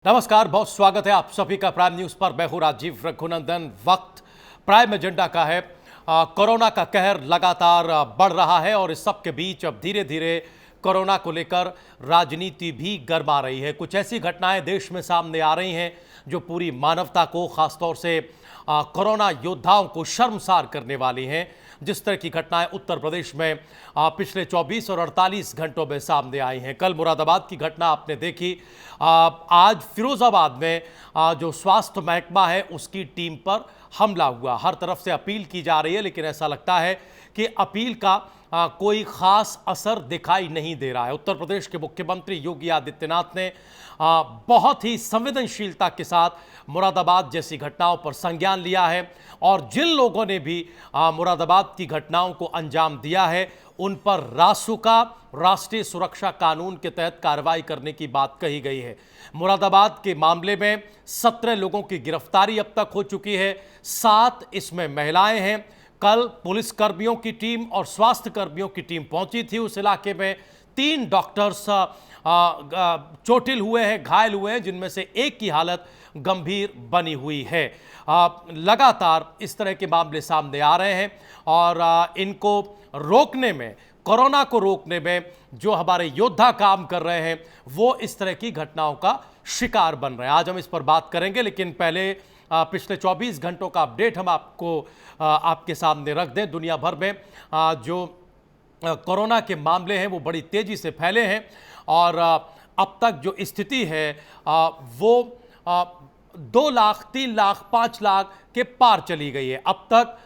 नमस्कार, बहुत स्वागत है आप सभी का प्राइम न्यूज पर। मैं हूं राजीव रघुनंदन। वक्त प्राइम एजेंडा का है। कोरोना का कहर लगातार बढ़ रहा है और इस सब के बीच अब धीरे धीरे कोरोना को लेकर राजनीति भी गरमा रही है। कुछ ऐसी घटनाएं देश में सामने आ रही हैं जो पूरी मानवता को, खासतौर से कोरोना योद्धाओं को शर्मसार करने वाली हैं। जिस तरह की घटनाएं उत्तर प्रदेश में पिछले 24 और 48 घंटों में सामने आई हैं। कल मुरादाबाद की घटना आपने देखी। आज फिरोजाबाद में जो स्वास्थ्य महकमा है उसकी टीम पर हमला हुआ। हर तरफ से अपील की जा रही है, लेकिन ऐसा लगता है कि अपील का कोई खास असर दिखाई नहीं दे रहा है। उत्तर प्रदेश के मुख्यमंत्री योगी आदित्यनाथ ने बहुत ही संवेदनशीलता के साथ मुरादाबाद जैसी घटनाओं पर संज्ञान लिया है और जिन लोगों ने भी मुरादाबाद की घटनाओं को अंजाम दिया है उन पर रासुका, राष्ट्रीय सुरक्षा कानून के तहत कार्रवाई करने की बात कही गई है। मुरादाबाद के मामले में 17 लोगों की गिरफ्तारी अब तक हो चुकी है, 7 इसमें महिलाएं हैं। कल पुलिस कर्मियों की टीम और स्वास्थ्य कर्मियों की टीम पहुंची थी उस इलाके में। 3 डॉक्टर्स चोटिल हुए हैं, घायल हुए हैं, जिनमें से एक की हालत गंभीर बनी हुई है। लगातार इस तरह के मामले सामने आ रहे हैं और इनको रोकने में, कोरोना को रोकने में जो हमारे योद्धा काम कर रहे हैं वो इस तरह की घटनाओं का शिकार बन रहे हैं। आज हम इस पर बात करेंगे, लेकिन पहले पिछले 24 घंटों का अपडेट हम आपके सामने रख दें। दुनिया भर में जो कोरोना के मामले हैं वो बड़ी तेजी से फैले हैं और अब तक जो स्थिति है वो 2 लाख, 3 लाख, 5 लाख के पार चली गई है। अब तक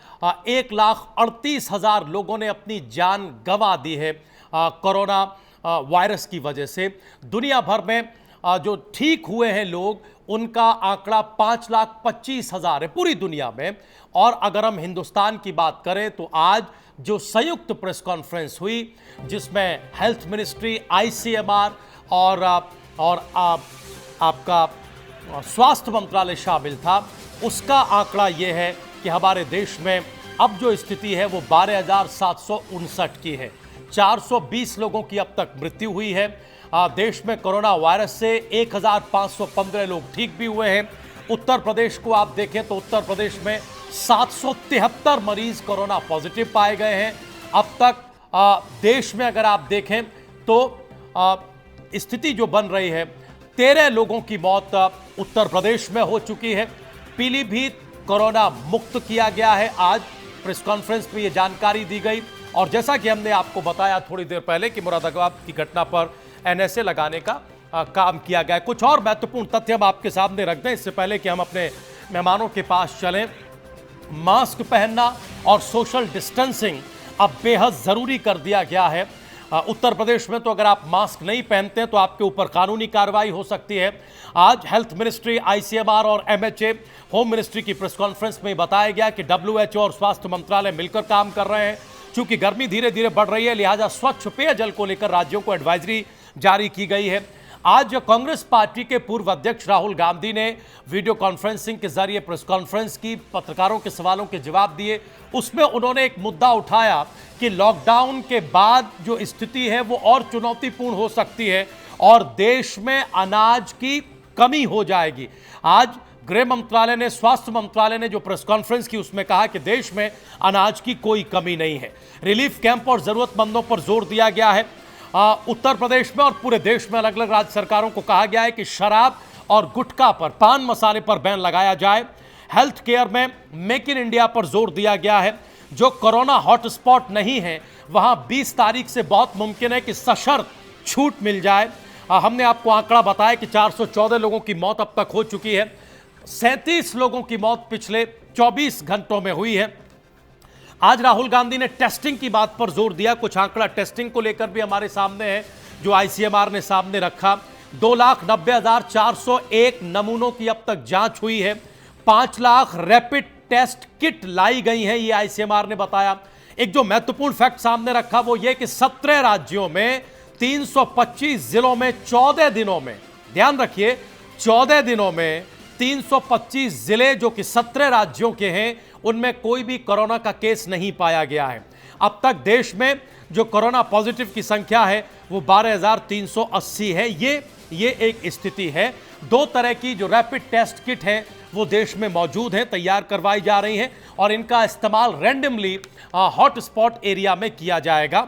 1,38,000 लोगों ने अपनी जान गंवा दी है कोरोना वायरस की वजह से। दुनिया भर में जो ठीक हुए हैं लोग, उनका आंकड़ा 5,25,000 है पूरी दुनिया में। और अगर हम हिंदुस्तान की बात करें तो आज जो संयुक्त प्रेस कॉन्फ्रेंस हुई जिसमें हेल्थ मिनिस्ट्री, ICMR और आपका स्वास्थ्य मंत्रालय शामिल था, उसका आंकड़ा यह है कि हमारे देश में अब जो स्थिति है वो 12,759 की है। 420 लोगों की अब तक मृत्यु हुई है। देश में कोरोना वायरस से 1,515 लोग ठीक भी हुए हैं। उत्तर प्रदेश को आप देखें तो उत्तर प्रदेश में 773 मरीज कोरोना पॉजिटिव पाए गए हैं। अब तक देश में अगर आप देखें तो स्थिति जो बन रही है, 13 लोगों की मौत उत्तर प्रदेश में हो चुकी है। पीलीभीत कोरोना मुक्त किया गया है। आज प्रेस कॉन्फ्रेंस में ये जानकारी दी गई और जैसा कि हमने आपको बताया थोड़ी देर पहले कि मुरादाबाद की घटना पर NSA लगाने का काम किया गया है। कुछ और महत्वपूर्ण तथ्य हम आपके सामने रख दें इससे पहले कि हम अपने मेहमानों के पास चलें। मास्क पहनना और सोशल डिस्टेंसिंग अब बेहद ज़रूरी कर दिया गया है। उत्तर प्रदेश में तो अगर आप मास्क नहीं पहनते हैं तो आपके ऊपर कानूनी कार्रवाई हो सकती है। आज हेल्थ मिनिस्ट्री, ICMR और MHA, होम मिनिस्ट्री की प्रेस कॉन्फ्रेंस में बताया गया कि WHO और स्वास्थ्य मंत्रालय मिलकर काम कर रहे हैं। चूंकि गर्मी धीरे धीरे बढ़ रही है, लिहाजा स्वच्छ पेयजल को लेकर राज्यों को एडवाइजरी जारी की गई है। आज कांग्रेस पार्टी के पूर्व अध्यक्ष राहुल गांधी ने वीडियो कॉन्फ्रेंसिंग के जरिए प्रेस कॉन्फ्रेंस की, पत्रकारों के सवालों के जवाब दिए। उसमें उन्होंने एक मुद्दा उठाया कि लॉकडाउन के बाद जो स्थिति है वो और चुनौतीपूर्ण हो सकती है और देश में अनाज की कमी हो जाएगी। आज गृह मंत्रालय ने, स्वास्थ्य मंत्रालय ने जो प्रेस कॉन्फ्रेंस की उसमें कहा कि देश में अनाज की कोई कमी नहीं है। रिलीफ कैंप और जरूरतमंदों पर जोर दिया गया है। उत्तर प्रदेश में और पूरे देश में अलग अलग राज्य सरकारों को कहा गया है कि शराब और गुटखा पर, पान मसाले पर बैन लगाया जाए। हेल्थ केयर में मेक इन इंडिया पर जोर दिया गया है। जो कोरोना हॉटस्पॉट नहीं है वहां 20 तारीख से बहुत मुमकिन है कि सशर्त छूट मिल जाए। हमने आपको आंकड़ा बताया कि 414 लोगों की मौत अब तक हो चुकी है। 37 लोगों की मौत पिछले 24 घंटों में हुई है। आज राहुल गांधी ने टेस्टिंग की बात पर जोर दिया। कुछ आंकड़ा टेस्टिंग को लेकर भी हमारे सामने है जो ICMR ने सामने रखा। 2,90,401 नमूनों की अब तक जांच हुई है। 5 लाख रैपिड टेस्ट किट लाई गई हैं, ये ICMR ने बताया। एक जो महत्वपूर्ण फैक्ट सामने रखा वो ये कि 17 राज्यों में 325 जिलों में 14 दिनों में, ध्यान रखिए, 14 दिनों में 325 जिले जो कि 17 राज्यों के हैं उनमें कोई भी कोरोना का केस नहीं पाया गया है। अब तक देश में जो कोरोना पॉजिटिव की संख्या है वो 12,380 है। ये एक स्थिति है। 2 तरह की जो रैपिड टेस्ट किट है वो देश में मौजूद है, तैयार करवाई जा रही हैं और इनका इस्तेमाल रैंडमली हॉटस्पॉट एरिया में किया जाएगा।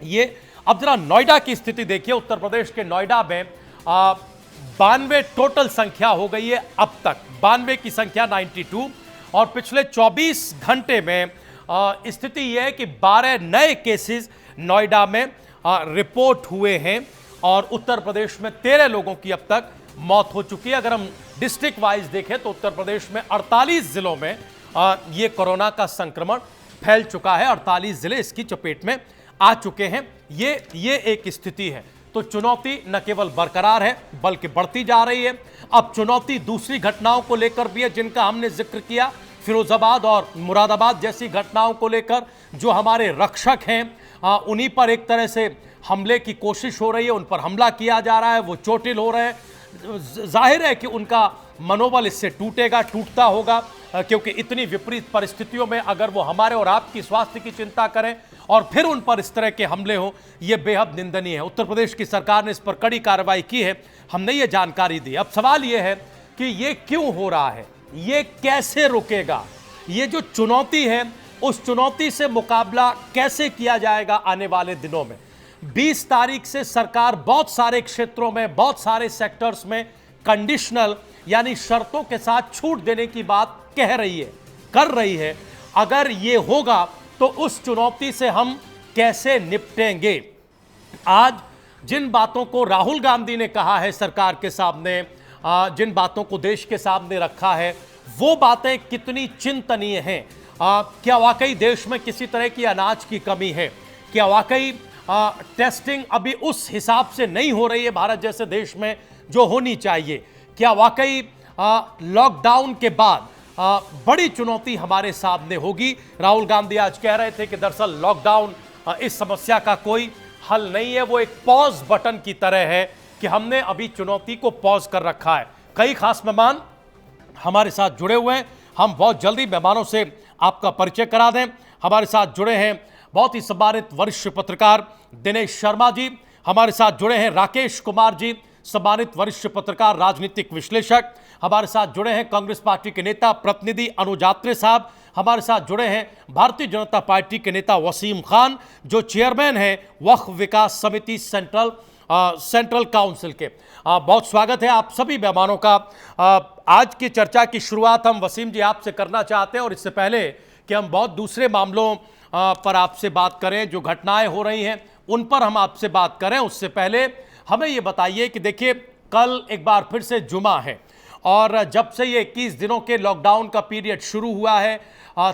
ये अब जरा नोएडा की स्थिति देखिए। उत्तर प्रदेश के नोएडा में 92 टोटल संख्या हो गई है अब तक, 92 की संख्या 92, और पिछले 24 घंटे में स्थिति यह है कि 12 नए केसेस नोएडा में रिपोर्ट हुए हैं और उत्तर प्रदेश में 13 लोगों की अब तक मौत हो चुकी है। अगर हम डिस्ट्रिक्ट वाइज देखें तो उत्तर प्रदेश में 48 जिलों में ये कोरोना का संक्रमण फैल चुका है। 48 जिले इसकी चपेट में आ चुके हैं। ये एक स्थिति है। तो चुनौती न केवल बरकरार है बल्कि बढ़ती जा रही है। अब चुनौती दूसरी घटनाओं को लेकर भी है जिनका हमने जिक्र किया, फिरोजाबाद और मुरादाबाद जैसी घटनाओं को लेकर। जो हमारे रक्षक हैं उन्हीं पर एक तरह से हमले की कोशिश हो रही है, उन पर हमला किया जा रहा है, वो चोटिल हो रहे हैं। जाहिर है कि उनका मनोबल इससे टूटता होगा, क्योंकि इतनी विपरीत परिस्थितियों में अगर वो हमारे और आपकी स्वास्थ्य की चिंता करें और फिर उन पर इस तरह के हमले हो, ये बेहद निंदनीय है। उत्तर प्रदेश की सरकार ने इस पर कड़ी कार्रवाई की है, हमने ये जानकारी दी। अब सवाल ये है कि ये क्यों हो रहा है, ये कैसे रुकेगा, ये जो चुनौती है उस चुनौती से मुकाबला कैसे किया जाएगा आने वाले दिनों में। 20 तारीख से सरकार बहुत सारे क्षेत्रों में, बहुत सारे सेक्टर्स में कंडीशनल यानी शर्तों के साथ छूट देने की बात कह रही है, कर रही है। अगर ये होगा तो उस चुनौती से हम कैसे निपटेंगे। आज जिन बातों को राहुल गांधी ने कहा है सरकार के सामने, जिन बातों को देश के सामने रखा है, वो बातें कितनी चिंतनीय हैं। क्या वाकई देश में किसी तरह की अनाज की कमी है? क्या वाकई टेस्टिंग अभी उस हिसाब से नहीं हो रही है भारत जैसे देश में जो होनी चाहिए? क्या वाकई लॉकडाउन के बाद बड़ी चुनौती हमारे सामने होगी? राहुल गांधी आज कह रहे थे कि दरअसल लॉकडाउन इस समस्या का कोई हल नहीं है, वो एक पॉज बटन की तरह है कि हमने अभी चुनौती को पॉज कर रखा है। कई खास मेहमान हमारे साथ जुड़े हुए हैं, हम बहुत जल्दी मेहमानों से आपका परिचय करा दें। हमारे साथ जुड़े हैं बहुत ही सम्मानित वरिष्ठ पत्रकार दिनेश शर्मा जी, हमारे साथ जुड़े हैं राकेश कुमार जी, सम्मानित वरिष्ठ पत्रकार राजनीतिक विश्लेषक। हमारे साथ जुड़े हैं कांग्रेस पार्टी के नेता प्रतिनिधि अनुज आत्रे साहब। हमारे साथ जुड़े हैं भारतीय जनता पार्टी के नेता वसीम खान, जो चेयरमैन हैं वक्फ विकास समिति सेंट्रल काउंसिल के। बहुत स्वागत है आप सभी मेहमानों का। आज की चर्चा की शुरुआत हम वसीम जी आपसे करना चाहते हैं, और इससे पहले कि हम बहुत दूसरे मामलों पर आपसे बात करें, जो घटनाएं हो रही हैं उन पर हम आपसे बात करें, उससे पहले हमें ये बताइए कि देखिए कल एक बार फिर से जुमा है और जब से ये 21 दिनों के लॉकडाउन का पीरियड शुरू हुआ है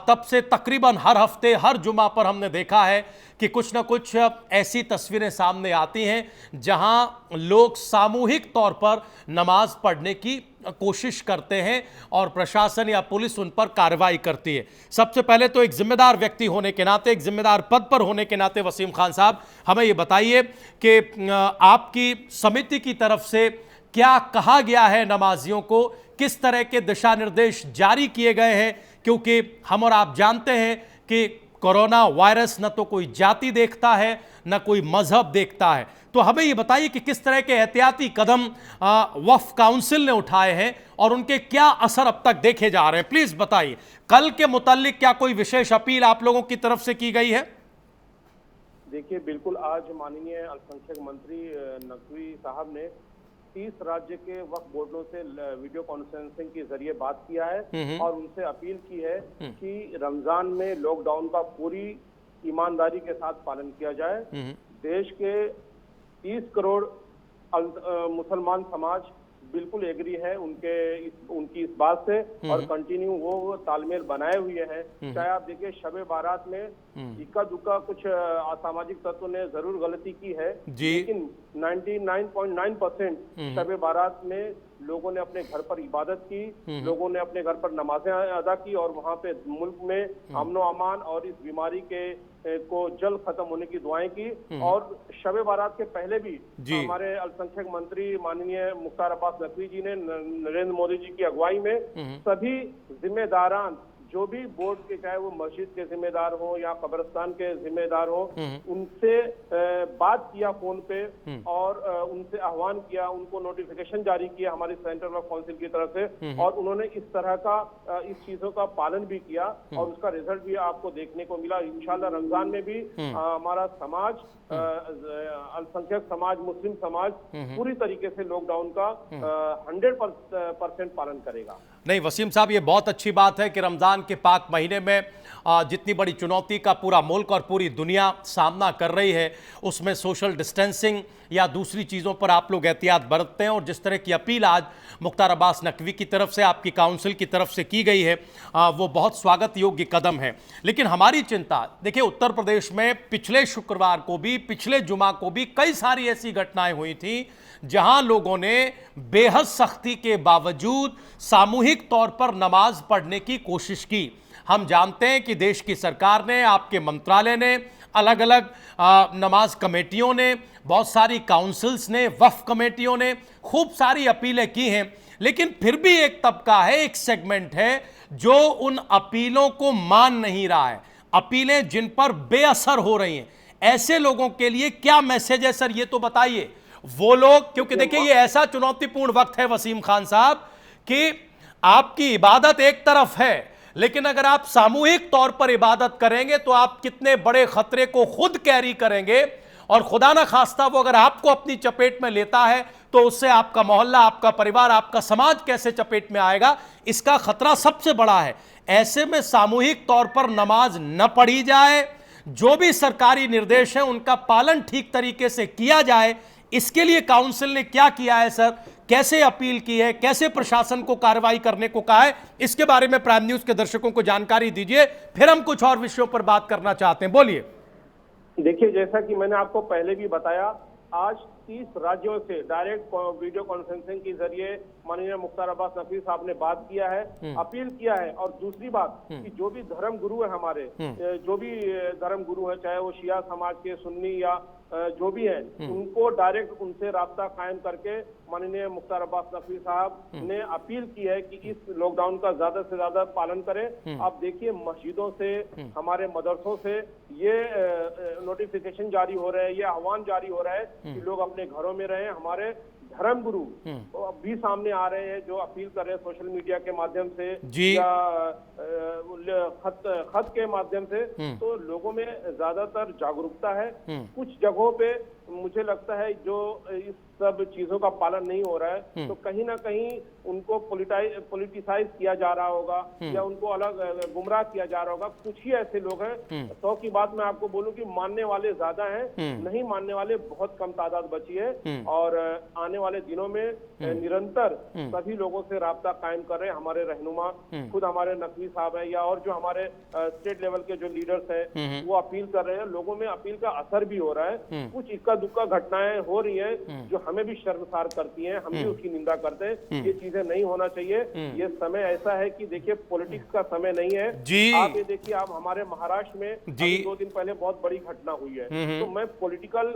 तब से तकरीबन हर हफ्ते हर जुमा पर हमने देखा है कि कुछ ना कुछ ऐसी तस्वीरें सामने आती हैं जहां लोग सामूहिक तौर पर नमाज पढ़ने की कोशिश करते हैं और प्रशासन या पुलिस उन पर कार्रवाई करती है। सबसे पहले तो एक जिम्मेदार व्यक्ति होने के नाते, एक जिम्मेदार पद पर होने के नाते वसीम खान साहब, हमें ये बताइए कि आपकी समिति की तरफ से क्या कहा गया है नमाजियों को, किस तरह के दिशा निर्देश जारी किए गए हैं, क्योंकि हम और आप जानते हैं कि कोरोना वायरस न तो कोई जाति देखता है न कोई मजहब देखता है। तो हमें ये बताइए कि किस तरह के एहतियाती कदम वक्फ काउंसिल ने उठाए हैं और उनके क्या असर अब तक देखे जा रहे हैं, प्लीज बताइए। कल के मुताल्लिक क्या कोई विशेष अपील आप लोगों की तरफ से की गई है? देखिए, बिल्कुल आज माननीय अल्पसंख्यक मंत्री नकवी साहब ने 30 राज्य के वक्फ बोर्डों से वीडियो कॉन्फ्रेंसिंग के जरिए बात किया है और उनसे अपील की है कि रमजान में लॉकडाउन का पूरी ईमानदारी के साथ पालन किया जाए। देश के 30 करोड़ मुसलमान समाज बिल्कुल एग्री है उनकी इस बात से और कंटिन्यू वो तालमेल बनाए हुए हैं। चाहे आप देखिए शबे बारात में इक्का दुक्का कुछ असामाजिक तत्वों ने जरूर गलती की है, लेकिन 99.9% शबे बारात में लोगों ने अपने घर पर इबादत की, लोगों ने अपने घर पर नमाजें अदा की और वहाँ पे मुल्क में अमन अमान और इस बीमारी को जल्द खत्म होने की दुआएं की। और शबे बारात के पहले भी हमारे अल्पसंख्यक मंत्री माननीय मुख्तार अब्बास नकवी जी ने नरेंद्र मोदी जी की अगुवाई में सभी जिम्मेदारान जो भी बोर्ड के, चाहे वो मस्जिद के जिम्मेदार हो या कब्रिस्तान के जिम्मेदार हो, उनसे बात किया फोन पे और उनसे आह्वान किया, उनको नोटिफिकेशन जारी किया हमारी सेंट्रल ऑफ काउंसिल की तरफ से, और उन्होंने इस तरह का इस चीजों का पालन भी किया और उसका रिजल्ट भी आपको देखने को मिला। इंशाल्लाह रमजान में भी हमारा समाज, अल्पसंख्यक समाज, मुस्लिम समाज पूरी तरीके से लॉकडाउन का 100% पालन करेगा। नहीं वसीम साहब, ये बहुत अच्छी बात है कि रमज़ान के पाक महीने में जितनी बड़ी चुनौती का पूरा मुल्क और पूरी दुनिया सामना कर रही है, उसमें सोशल डिस्टेंसिंग या दूसरी चीज़ों पर आप लोग एहतियात बरतते हैं, और जिस तरह की अपील आज मुख्तार अब्बास नकवी की तरफ से, आपकी काउंसिल की तरफ से की गई है, वो बहुत स्वागत योग्य कदम है। लेकिन हमारी चिंता, देखिए उत्तर प्रदेश में पिछले शुक्रवार को भी, पिछले जुमा को भी कई सारी ऐसी घटनाएं हुई थी जहां लोगों ने बेहद सख्ती के बावजूद सामूहिक तौर पर नमाज पढ़ने की कोशिश की। हम जानते हैं कि देश की सरकार ने, आपके मंत्रालय ने, अलग अलग नमाज कमेटियों ने, बहुत सारी काउंसिल्स ने, वक्फ कमेटियों ने खूब सारी अपीलें की हैं, लेकिन फिर भी एक तबका है, एक सेगमेंट है जो उन अपीलों को मान नहीं रहा है, अपीलें जिन पर बेअसर हो रही हैं। ऐसे लोगों के लिए क्या मैसेज है सर, ये तो बताइए। वो लोग, क्योंकि देखिए ये ऐसा चुनौतीपूर्ण वक्त है वसीम खान साहब कि आपकी इबादत एक तरफ है, लेकिन अगर आप सामूहिक तौर पर इबादत करेंगे तो आप कितने बड़े खतरे को खुद कैरी करेंगे, और खुदा ना खास्ता वो अगर आपको अपनी चपेट में लेता है तो उससे आपका मोहल्ला, आपका परिवार, आपका समाज कैसे चपेट में आएगा, इसका खतरा सबसे बड़ा है। ऐसे में सामूहिक तौर पर नमाज न पढ़ी जाए, जो भी सरकारी निर्देश है उनका पालन ठीक तरीके से किया जाए। इसके लिए काउंसिल ने क्या किया है सर, कैसे अपील की है, कैसे प्रशासन को कार्रवाई करने को कहा है, इसके बारे में प्राइम न्यूज के दर्शकों को जानकारी दीजिए, फिर हम कुछ और विषयों पर बात करना चाहते हैं। बोलिए। देखिए, जैसा कि मैंने आपको पहले भी बताया, आज 30 राज्यों से डायरेक्ट वीडियो कॉन्फ्रेंसिंग के जरिए माननीय मुख्तार अब्बास नकवी साहब ने बात किया है, अपील किया है। और दूसरी बात कि जो भी धर्म गुरु है हमारे, जो भी धर्म गुरु है, चाहे वो शिया समाज के, सुन्नी या जो भी है, उनको डायरेक्ट उनसे राब्ता कायम करके माननीय मुख्तार अब्बास नकवी साहब ने अपील की है कि इस लॉकडाउन का ज्यादा से ज्यादा पालन करें। आप देखिए, मस्जिदों से, हमारे मदरसों से ये नोटिफिकेशन जारी हो रहे हैं, ये आह्वान जारी हो रहा है कि लोग अपने घरों में रहें। हमारे धर्म गुरु भी सामने आ रहे हैं जो अपील कर रहे हैं सोशल मीडिया के माध्यम से या खत के माध्यम से। तो लोगों में ज्यादातर जागरूकता है। कुछ जगहों पे मुझे लगता है जो इस सब चीजों का पालन नहीं हो रहा है, तो कहीं ना कहीं उनको पॉलिटिसाइज किया जा रहा होगा या उनको अलग गुमराह किया जा रहा होगा। कुछ ही ऐसे लोग हैं, 100 की बात मैं आपको बोलूं कि मानने वाले ज्यादा हैं, नहीं मानने वाले बहुत कम तादाद बची है। और आने वाले दिनों में निरंतर सभी लोगों से राब्ता कायम कर रहे हैं हमारे रहनुमा, खुद हमारे नकवी साहब है या और जो हमारे स्टेट लेवल के जो लीडर्स हैं वो अपील कर रहे हैं। लोगों में अपील का असर भी हो रहा है। कुछ इक्का दुक्का घटनाएं हो रही हैं जो हमें भी शर्मसार करती हैं, हम भी उसकी निंदा करते हैं। ये चीजें नहीं होना चाहिए। ये समय ऐसा है कि देखिए, पॉलिटिक्स का समय नहीं है जी। आप ये देखिए, आप हमारे महाराष्ट्र में 2 दिन पहले बहुत बड़ी घटना हुई है, तो मैं पॉलिटिकल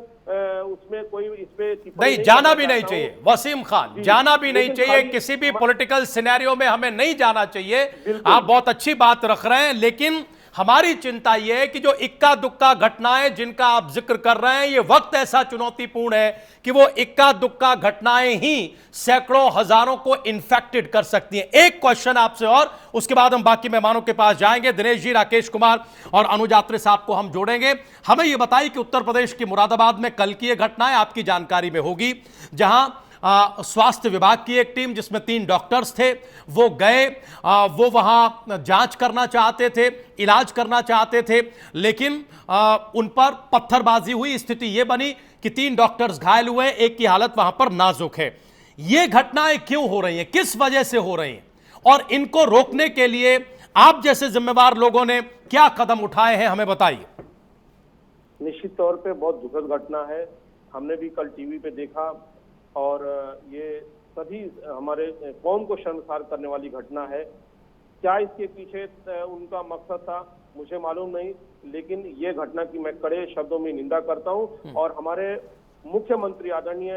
उसमें कोई इस पे नहीं जाना भी नहीं चाहिए वसीम खान, जाना भी नहीं चाहिए किसी भी पॉलिटिकल सिनेरियो में, हमें नहीं जाना चाहिए। आप बहुत अच्छी बात रख रहे हैं, लेकिन हमारी चिंता यह है कि जो इक्का दुक्का घटनाएं जिनका आप जिक्र कर रहे हैं, ये वक्त ऐसा चुनौतीपूर्ण है कि वो इक्का दुक्का घटनाएं ही सैकड़ों हजारों को इन्फेक्टेड कर सकती हैं। एक क्वेश्चन आपसे और उसके बाद हम बाकी मेहमानों के पास जाएंगे। दिनेश जी, राकेश कुमार और अनुज आत्रे साहब को हम जोड़ेंगे। हमें यह बताइए कि उत्तर प्रदेश की मुरादाबाद में कल की यह घटनाएं आपकी जानकारी में होगी, जहां स्वास्थ्य विभाग की एक टीम जिसमें 3 डॉक्टर्स थे, वो गए, वो वहां जांच करना चाहते थे, इलाज करना चाहते थे, लेकिन उन पर पत्थरबाजी हुई। स्थिति यह बनी कि 3 डॉक्टर्स घायल हुए, एक की हालत वहां पर नाजुक है। ये घटनाएं क्यों हो रही हैं, किस वजह से हो रही हैं, और इनको रोकने के लिए आप जैसे जिम्मेवार लोगों ने क्या कदम उठाए हैं, हमें बताइए। निश्चित तौर पे बहुत दुखद घटना है, हमने भी कल टीवी पे देखा, और ये सभी हमारे कौम को शर्मसार करने वाली घटना है। क्या इसके पीछे उनका मकसद था मुझे मालूम नहीं, लेकिन ये घटना की मैं कड़े शब्दों में निंदा करता हूं। और हमारे मुख्यमंत्री आदरणीय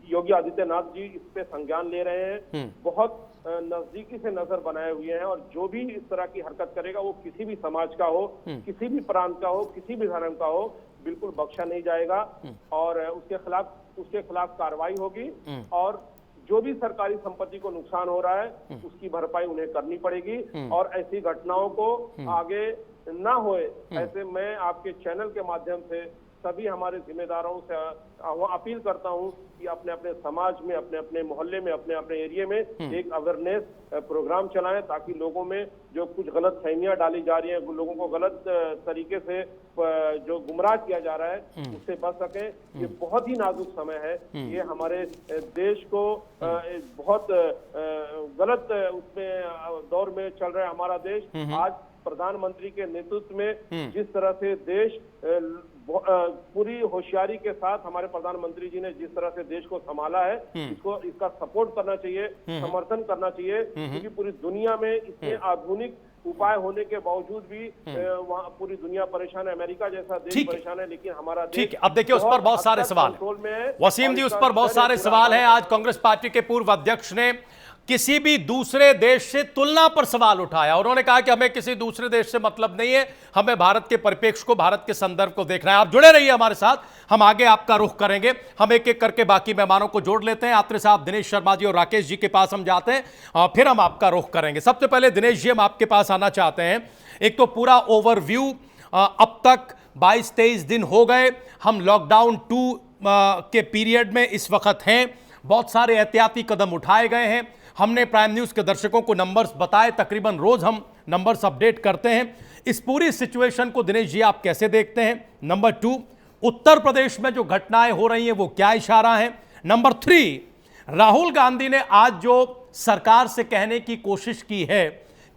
योगी आदित्यनाथ जी इस पे संज्ञान ले रहे हैं, बहुत नजदीकी से नजर बनाए हुए हैं, और जो भी इस तरह की हरकत करेगा वो किसी भी समाज का हो, किसी भी प्रांत का हो, किसी भी धर्म का हो, बिल्कुल बख्शा नहीं जाएगा और उसके खिलाफ कार्रवाई होगी। और जो भी सरकारी संपत्ति को नुकसान हो रहा है उसकी भरपाई उन्हें करनी पड़ेगी और ऐसी घटनाओं को आगे ना होए, ऐसे मैं आपके चैनल के माध्यम से सभी हमारे जिम्मेदारों से अपील करता हूं कि अपने अपने समाज में, अपने अपने मोहल्ले में, अपने अपने एरिया में एक अवेयरनेस प्रोग्राम चलाएं, ताकि लोगों में जो कुछ गलत फहमियां डाली जा रही हैं, लोगों को गलत तरीके से जो गुमराह किया जा रहा है उससे बच सके। ये बहुत ही नाजुक समय है, ये हमारे देश को बहुत गलत उसमें दौर में चल रहा है हमारा देश। आज प्रधानमंत्री के नेतृत्व में जिस तरह से देश पूरी होशियारी के साथ हमारे प्रधानमंत्री जी ने जिस तरह से देश को संभाला है, इसका सपोर्ट करना चाहिए, समर्थन करना चाहिए, क्योंकि पूरी दुनिया में इतने आधुनिक उपाय होने के बावजूद भी वहाँ पूरी दुनिया परेशान है, अमेरिका जैसा देश परेशान है, लेकिन हमारा देश ठीक है। अब देखिए उस पर बहुत सारे सवाल हैं वसीम जी, उस पर बहुत सारे सवाल हैं। आज कांग्रेस पार्टी के पूर्व अध्यक्ष ने किसी भी दूसरे देश से तुलना पर सवाल उठाया। उन्होंने कहा कि हमें किसी दूसरे देश से मतलब नहीं है, हमें भारत के परिप्रेक्ष्य को, भारत के संदर्भ को देखना है। आप जुड़े रहिए हमारे साथ, हम आगे आपका रुख करेंगे। हम एक एक करके बाकी मेहमानों को जोड़ लेते हैं। आत्रे साहब, दिनेश शर्मा जी और राकेश जी के पास हम जाते हैं और फिर हम आपका रुख करेंगे। सबसे पहले दिनेश जी, हम आपके पास आना चाहते हैं। एक तो पूरा ओवरव्यू, अब तक 22-23 दिन हो गए, हम लॉकडाउन 2 के पीरियड में इस वक्त हैं। बहुत सारे एहतियाती कदम उठाए गए हैं। हमने प्राइम न्यूज़ के दर्शकों को नंबर्स बताए, तकरीबन रोज हम नंबर्स अपडेट करते हैं। इस पूरी सिचुएशन को दिनेश जी आप कैसे देखते हैं? नंबर 2, उत्तर प्रदेश में जो घटनाएं हो रही हैं वो क्या इशारा है? नंबर 3, राहुल गांधी ने आज जो सरकार से कहने की कोशिश की है,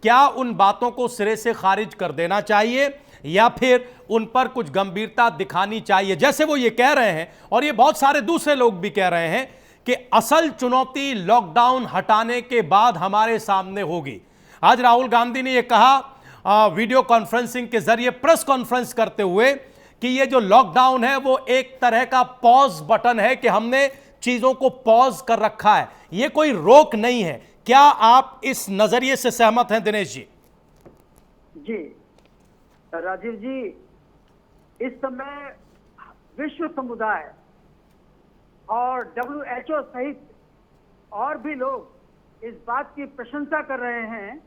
क्या उन बातों को सिरे से खारिज कर देना चाहिए या फिर उन पर कुछ गंभीरता दिखानी चाहिए? जैसे वो ये कह रहे हैं और ये बहुत सारे दूसरे लोग भी कह रहे हैं कि असल चुनौती लॉकडाउन हटाने के बाद हमारे सामने होगी। आज राहुल गांधी ने यह कहा वीडियो कॉन्फ्रेंसिंग के जरिए, प्रेस कॉन्फ्रेंस करते हुए, कि ये जो लॉकडाउन है वो एक तरह का पॉज बटन है, कि हमने चीजों को पॉज कर रखा है, ये कोई रोक नहीं है। क्या आप इस नजरिए से सहमत हैं दिनेश जी? जी राजीव जी, इस समय विश्व समुदाय और WHO सहित और भी लोग इस बात की प्रशंसा कर रहे हैं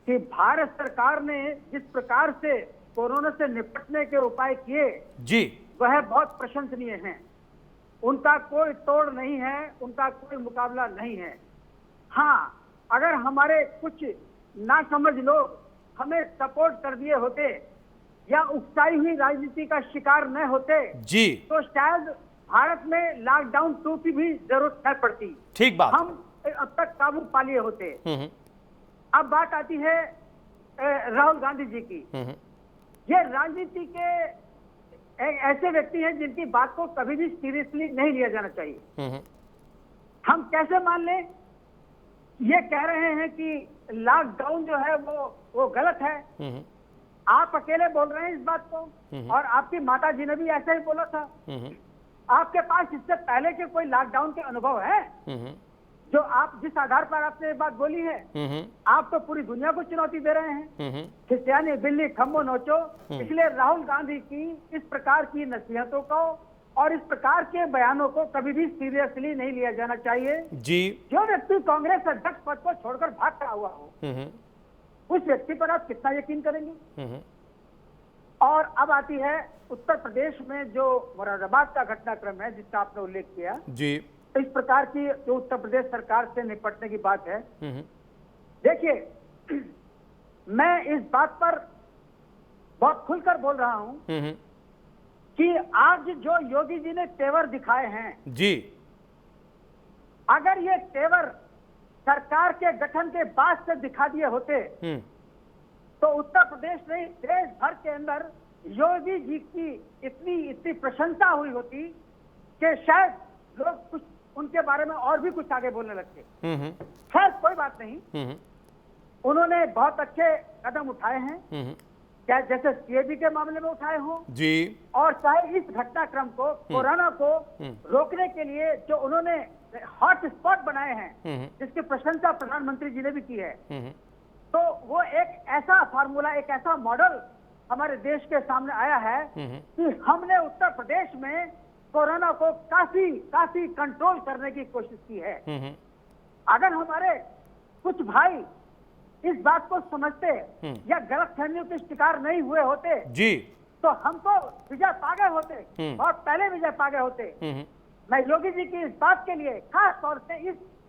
कि भारत सरकार ने जिस प्रकार से कोरोना से निपटने के उपाय किए जी, वह बहुत प्रशंसनीय हैं। उनका कोई तोड़ नहीं है, उनका कोई मुकाबला नहीं है। हाँ, अगर हमारे कुछ नासमझ लोग हमें सपोर्ट कर दिए होते या उकसाई हुई राजनीति का शिकार न होते जी, तो शायद भारत में लॉकडाउन 2 की भी जरूरत न पड़ती। ठीक बात, हम अब तक काबू पा लिए होते। अब बात आती है राहुल गांधी जी की। ये राजनीति के ऐसे व्यक्ति हैं जिनकी बात को कभी भी सीरियसली नहीं लिया जाना चाहिए। हम कैसे मान लें? ये कह रहे हैं कि लॉकडाउन जो है वो गलत है। आप अकेले बोल रहे हैं इस बात को, और आपकी माता जी ने भी ऐसा ही बोला था। आपके पास इससे पहले के कोई लॉकडाउन के अनुभव है जो आप जिस आधार पर आपने ये बात बोली है? आप तो पूरी दुनिया को चुनौती दे रहे हैं। खिसियानी बिल्ली खम्बो नोचो। इसलिए राहुल गांधी की इस प्रकार की नसीहतों को और इस प्रकार के बयानों को कभी भी सीरियसली नहीं लिया जाना चाहिए। जी, जो व्यक्ति कांग्रेस अध्यक्ष पद को छोड़कर भाग खड़ा हुआ हो, उस व्यक्ति पर आप कितना यकीन करेंगे? और अब आती है उत्तर प्रदेश में जो मुरादाबाद का घटनाक्रम है जिसका आपने उल्लेख किया जी, इस प्रकार की जो उत्तर प्रदेश सरकार से निपटने की बात है। देखिए, मैं इस बात पर बहुत खुलकर बोल रहा हूं कि आज जो योगी जी ने तेवर दिखाए हैं जी, अगर ये तेवर सरकार के गठन के बाद से दिखा दिए होते तो उत्तर प्रदेश नहीं देश भर के अंदर योगी जी की इतनी प्रशंसा हुई होती कि शायद लोग कुछ उनके बारे में और भी कुछ आगे बोलने लगते। खैर कोई बात नहीं, उन्होंने बहुत अच्छे कदम उठाए हैं क्या जैसे सीएबी के मामले में उठाए हों जी, और चाहे इस घटनाक्रम को, कोरोना को रोकने के लिए जो उन्होंने हॉट स्पॉट बनाए हैं, जिसकी प्रशंसा प्रधानमंत्री जी ने भी की है, तो वो एक ऐसा फार्मूला, एक ऐसा मॉडल हमारे देश के सामने आया है कि हमने उत्तर प्रदेश में कोरोना को काफी कंट्रोल करने की कोशिश की है। अगर हमारे कुछ भाई इस बात को समझते या गलतफहमियों के शिकार नहीं हुए होते जी, तो हम तो विजय पा गए होते, बहुत पहले विजय पा गए होते। मैं योगी जी की इस बात के लिए खास तौर से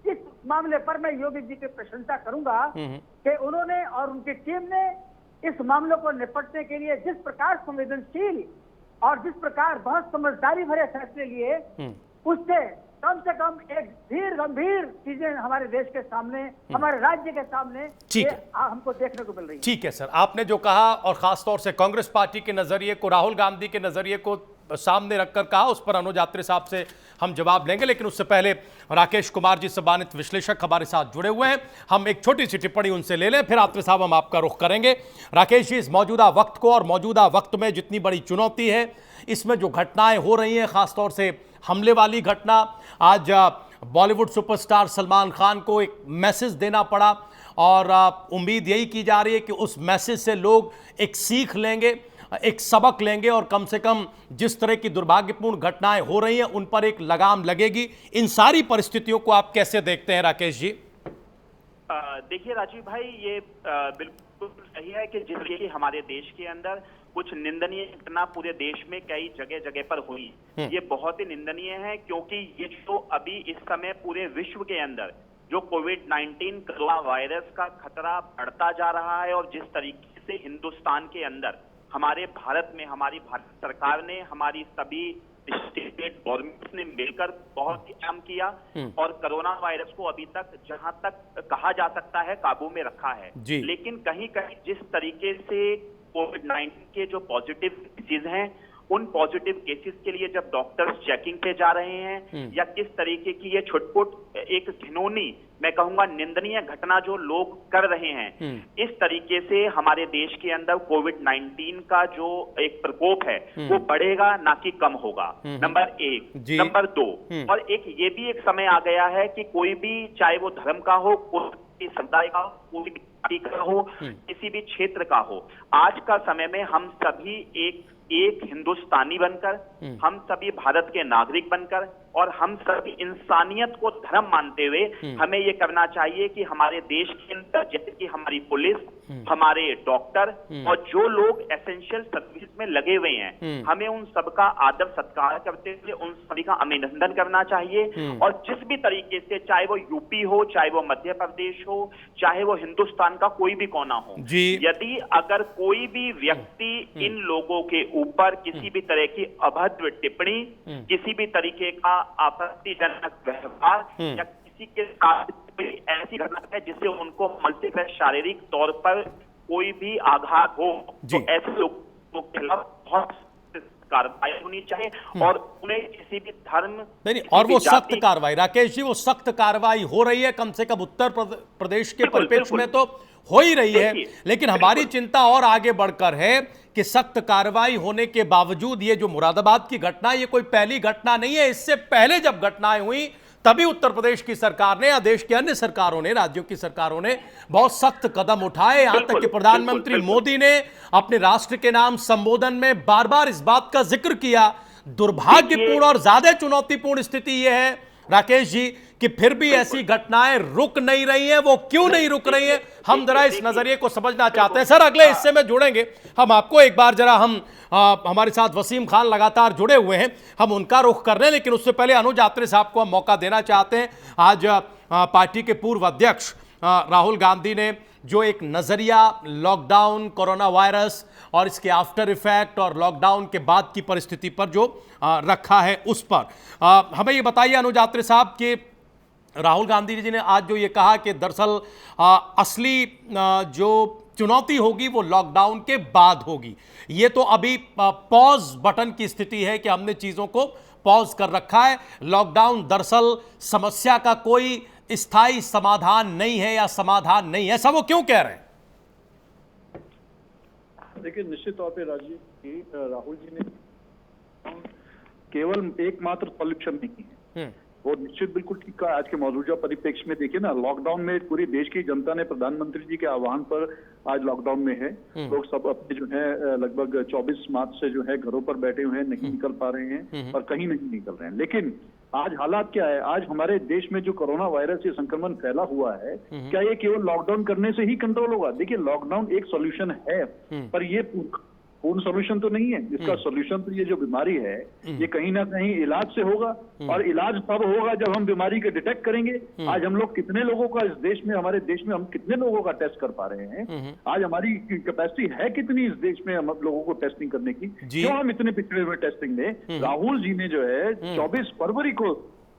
इस मामले पर मैं योगी जी की प्रशंसा करूंगा कि उन्होंने और उनकी टीम ने इस मामलों को निपटने के लिए जिस प्रकार संवेदनशील और जिस प्रकार बहुत समझदारी भरे फैसले लिए, उससे कम से कम एक धीर गंभीर चीजें हमारे देश के सामने, हमारे राज्य के सामने ठीक है, हमको देखने को मिल रही है। ठीक है सर, आपने जो कहा और खासतौर से कांग्रेस पार्टी के नजरिए को, राहुल गांधी के नजरिए को सामने रखकर कहा, उस पर अनुज यात्री साहब से हम जवाब लेंगे, लेकिन उससे पहले राकेश कुमार जी सम्मानित विश्लेषक हमारे साथ जुड़े हुए हैं, हम एक छोटी सी टिप्पणी उनसे ले लें, फिर यात्री साहब हम आपका रुख करेंगे। राकेश जी, इस मौजूदा वक्त को और मौजूदा वक्त में जितनी बड़ी चुनौती है, इसमें जो घटनाएं हो रही हैं, खासतौर से हमले वाली घटना, आज बॉलीवुड सुपरस्टार सलमान खान को एक मैसेज देना पड़ा और उम्मीद यही की जा रही है कि उस मैसेज से लोग एक सीख लेंगे, एक सबक लेंगे और कम से कम जिस तरह की दुर्भाग्यपूर्ण घटनाएं हो रही हैं उन पर एक लगाम लगेगी। इन सारी परिस्थितियों को आप कैसे देखते हैं राकेश जी? देखिए राजीव भाई, ये बिल्कुल सही है कि जिस तरीके हमारे देश के अंदर कुछ निंदनीय घटना पूरे देश में कई जगह जगह पर हुई, ये बहुत ही निंदनीय है, क्योंकि ये जो अभी इस समय पूरे विश्व के अंदर जो कोविड-19 कोरोना वायरस का खतरा बढ़ता जा रहा है और जिस तरीके से हिंदुस्तान के अंदर हमारे भारत में हमारी भारत सरकार ने, हमारी सभी स्टेट गवर्नमेंट्स ने मिलकर बहुत ही काम किया और कोरोना वायरस को अभी तक जहां तक कहा जा सकता है काबू में रखा है। लेकिन कहीं कहीं जिस तरीके से कोविड-19 के जो पॉजिटिव केसेस हैं, उन पॉजिटिव केसेस के लिए जब डॉक्टर्स चेकिंग पे जा रहे हैं या किस तरीके की ये छुटपुट एक घिनौनी, मैं कहूंगा निंदनीय घटना जो लोग कर रहे हैं, इस तरीके से हमारे देश के अंदर कोविड-19 का जो एक प्रकोप है वो बढ़ेगा, ना कि कम होगा। नंबर 1। नंबर 2, और ये भी एक समय आ गया है कि कोई भी, चाहे वो धर्म का हो, कोई समुदाय का हो, कोई भी जाति का हो, किसी भी क्षेत्र का हो, आज का समय में हम सभी एक हिंदुस्तानी बनकर, हम सभी भारत के नागरिक बनकर और हम सभी इंसानियत को धर्म मानते हुए हमें ये करना चाहिए कि हमारे देश के अंदर जैसे कि हमारी पुलिस, हमारे डॉक्टर और जो लोग एसेंशियल सर्विस में लगे हुए हैं, हमें उन सबका आदर सत्कार करते हुए उन सभी का अभिनंदन करना चाहिए। और जिस भी तरीके से, चाहे वो यूपी हो, चाहे वो मध्य प्रदेश हो, चाहे वो हिंदुस्तान का कोई भी कोना हो, यदि अगर कोई भी व्यक्ति इन लोगों के ऊपर किसी भी तरह की अभद्र टिप्पणी, किसी भी तरीके का आपत्तिजनक व्यवहार या किसी के साथ कोई ऐसी घटना है जिससे उनको मानसिक या शारीरिक तौर पर कोई भी आघात हो, तो ऐसे लोगों के खिलाफ बहुत कार्रवाई होनी चाहिए और उन्हें किसी भी धर्म नहीं, और वो सख्त कार्रवाई, राकेश जी, वो सख्त कार्रवाई हो रही है, कम से कम उत्तर प्रदेश के परिप्रेक्ष्य में तो हो ही रही है, लेकिन हमारी चिंता और आगे बढ़कर है कि सख्त कार्रवाई होने के बावजूद ये जो मुरादाबाद की घटना, ये कोई पहली घटना नहीं है। इससे पहले जब घटनाएं हुई तभी उत्तर प्रदेश की सरकार ने या देश के अन्य सरकारों ने, राज्यों की सरकारों ने बहुत सख्त कदम उठाए। यहां तक कि प्रधानमंत्री मोदी ने अपने राष्ट्र के नाम संबोधन में बार बार इस बात का जिक्र किया। दुर्भाग्यपूर्ण और ज्यादा चुनौतीपूर्ण स्थिति यह है राकेश जी कि फिर भी ऐसी घटनाएं रुक नहीं रही हैं। वो क्यों नहीं रुक रही हैं, हम जरा इस नजरिए को समझना चाहते हैं। सर, अगले हिस्से में जुड़ेंगे हम आपको, एक बार जरा हमारे साथ वसीम खान लगातार जुड़े हुए हैं, हम उनका रुख कर रहे हैं, लेकिन उससे पहले अनुज यात्री साहब को हम मौका देना चाहते हैं। आज पार्टी के पूर्व अध्यक्ष राहुल गांधी ने जो एक नजरिया लॉकडाउन, कोरोना वायरस और इसके आफ्टर इफेक्ट और लॉकडाउन के बाद की परिस्थिति पर जो रखा है, उस पर हमें ये बताइए अनुज यात्री साहब कि राहुल गांधी जी ने आज जो ये कहा कि दरअसल असली जो चुनौती होगी वो लॉकडाउन के बाद होगी। ये तो अभी पॉज बटन की स्थिति है कि हमने चीजों को पॉज कर रखा है। लॉकडाउन दरअसल समस्या का कोई स्थायी समाधान नहीं है या समाधान नहीं है, ऐसा वो क्यों कह रहे हैं? देखिए, निश्चित तौर पे राजीव जी, राहुल जी ने केवल एकमात्र सॉल्यूशन नहीं है, वो निश्चित बिल्कुल ठीक कहा। आज के मौजूदा परिप्रेक्ष्य में देखिए ना, लॉकडाउन में पूरी देश की जनता ने प्रधानमंत्री जी के आह्वान पर आज लॉकडाउन में है। लोग सब अपने जो है लगभग 24 मार्च से जो है घरों पर बैठे हुए हैं, नहीं निकल पा रहे हैं और कहीं नहीं निकल रहे हैं। लेकिन आज हालात क्या है, आज हमारे देश में जो कोरोना वायरस ये संक्रमण फैला हुआ है, क्या ये केवल लॉकडाउन करने से ही कंट्रोल होगा? देखिए, लॉकडाउन एक सॉल्यूशन है, पर ये पूर्ण सॉल्यूशन तो नहीं है। इसका सॉल्यूशन तो ये जो बीमारी है, ये कहीं ना कहीं इलाज से होगा, और इलाज तब होगा जब हम बीमारी को डिटेक्ट करेंगे। आज हम लोग कितने लोगों का इस देश में, हमारे देश में हम कितने लोगों का टेस्ट कर पा रहे हैं? आज हमारी कैपेसिटी है कितनी इस देश में हम लोगों को टेस्टिंग करने की? क्यों हम इतने पिछड़े हुए टेस्टिंग में? राहुल जी ने जो है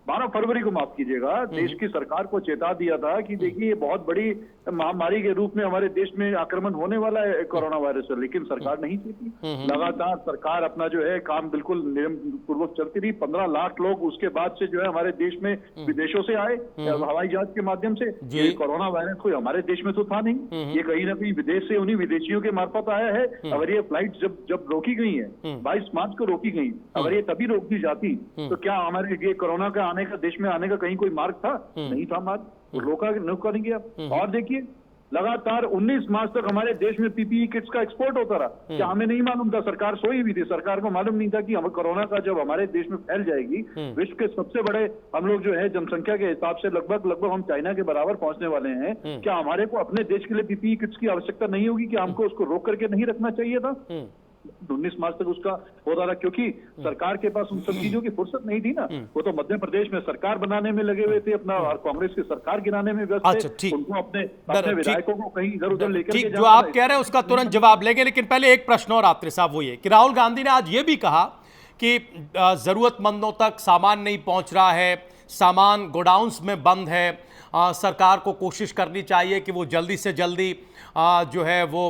12 फरवरी को माफ कीजिएगा, देश की सरकार को चेता दिया था कि देखिए, ये बहुत बड़ी महामारी के रूप में हमारे देश में आक्रमण होने वाला है कोरोना वायरस से, लेकिन सरकार नहीं चेती। लगातार सरकार अपना जो है काम बिल्कुल नियम पूर्वक चलती रही। 15 लाख लोग उसके बाद से जो है हमारे देश में विदेशों से आए हवाई जहाज के माध्यम से। ये कोरोना वायरस कोई हमारे देश में तो था नहीं, ये कहीं ना कहीं विदेश से उन्हीं विदेशियों के मार्फत आया है। अगर ये फ्लाइट जब रोकी गई है, 22 मार्च को रोकी गई, अगर ये तभी रोक दी जाती तो क्या हमारे ये कोरोना का आने का, देश में आने का कहीं कोई मार्ग था? नहीं था मार्ग, रोका नहीं गया। और देखिए, लगातार 19 मार्च तक हमारे देश में पीपीई किट्स का एक्सपोर्ट होता रहा। क्या हमें नहीं मालूम था? सरकार सोई हुई थी, सरकार को मालूम नहीं था कि हम कोरोना का जब हमारे देश में फैल जाएगी, विश्व के सबसे बड़े हम लोग जो है जनसंख्या के हिसाब से लगभग हम चाइना के बराबर पहुंचने वाले हैं। क्या हमारे को अपने देश के लिए पीपीई किट्स की आवश्यकता नहीं होगी? कि हमको उसको रोक करके नहीं रखना चाहिए था? 19 मार्च तक उसका होता रहा, क्योंकि सरकार के पास उन सब चीजों की फुर्सत नहीं थी ना। वो तो मध्य प्रदेश में सरकार बनाने में लगे हुए थे अपना, और कांग्रेस की सरकार गिराने में व्यस्त थे। उनको अपने विधायकों को कहीं इधर उधर लेकर के जो आप कह रहे हैं उसका तुरंत जवाब लेंगे, लेकिन पहले एक प्रश्न और आत्रे साहब, वो ये कि राहुल गांधी ने आज ये भी कहा कि जरूरतमंदों तक सामान नहीं पहुंच रहा है, सामान गोडाउन्स में बंद है, सरकार को कोशिश करनी चाहिए कि वो जल्दी से जल्दी जो है वो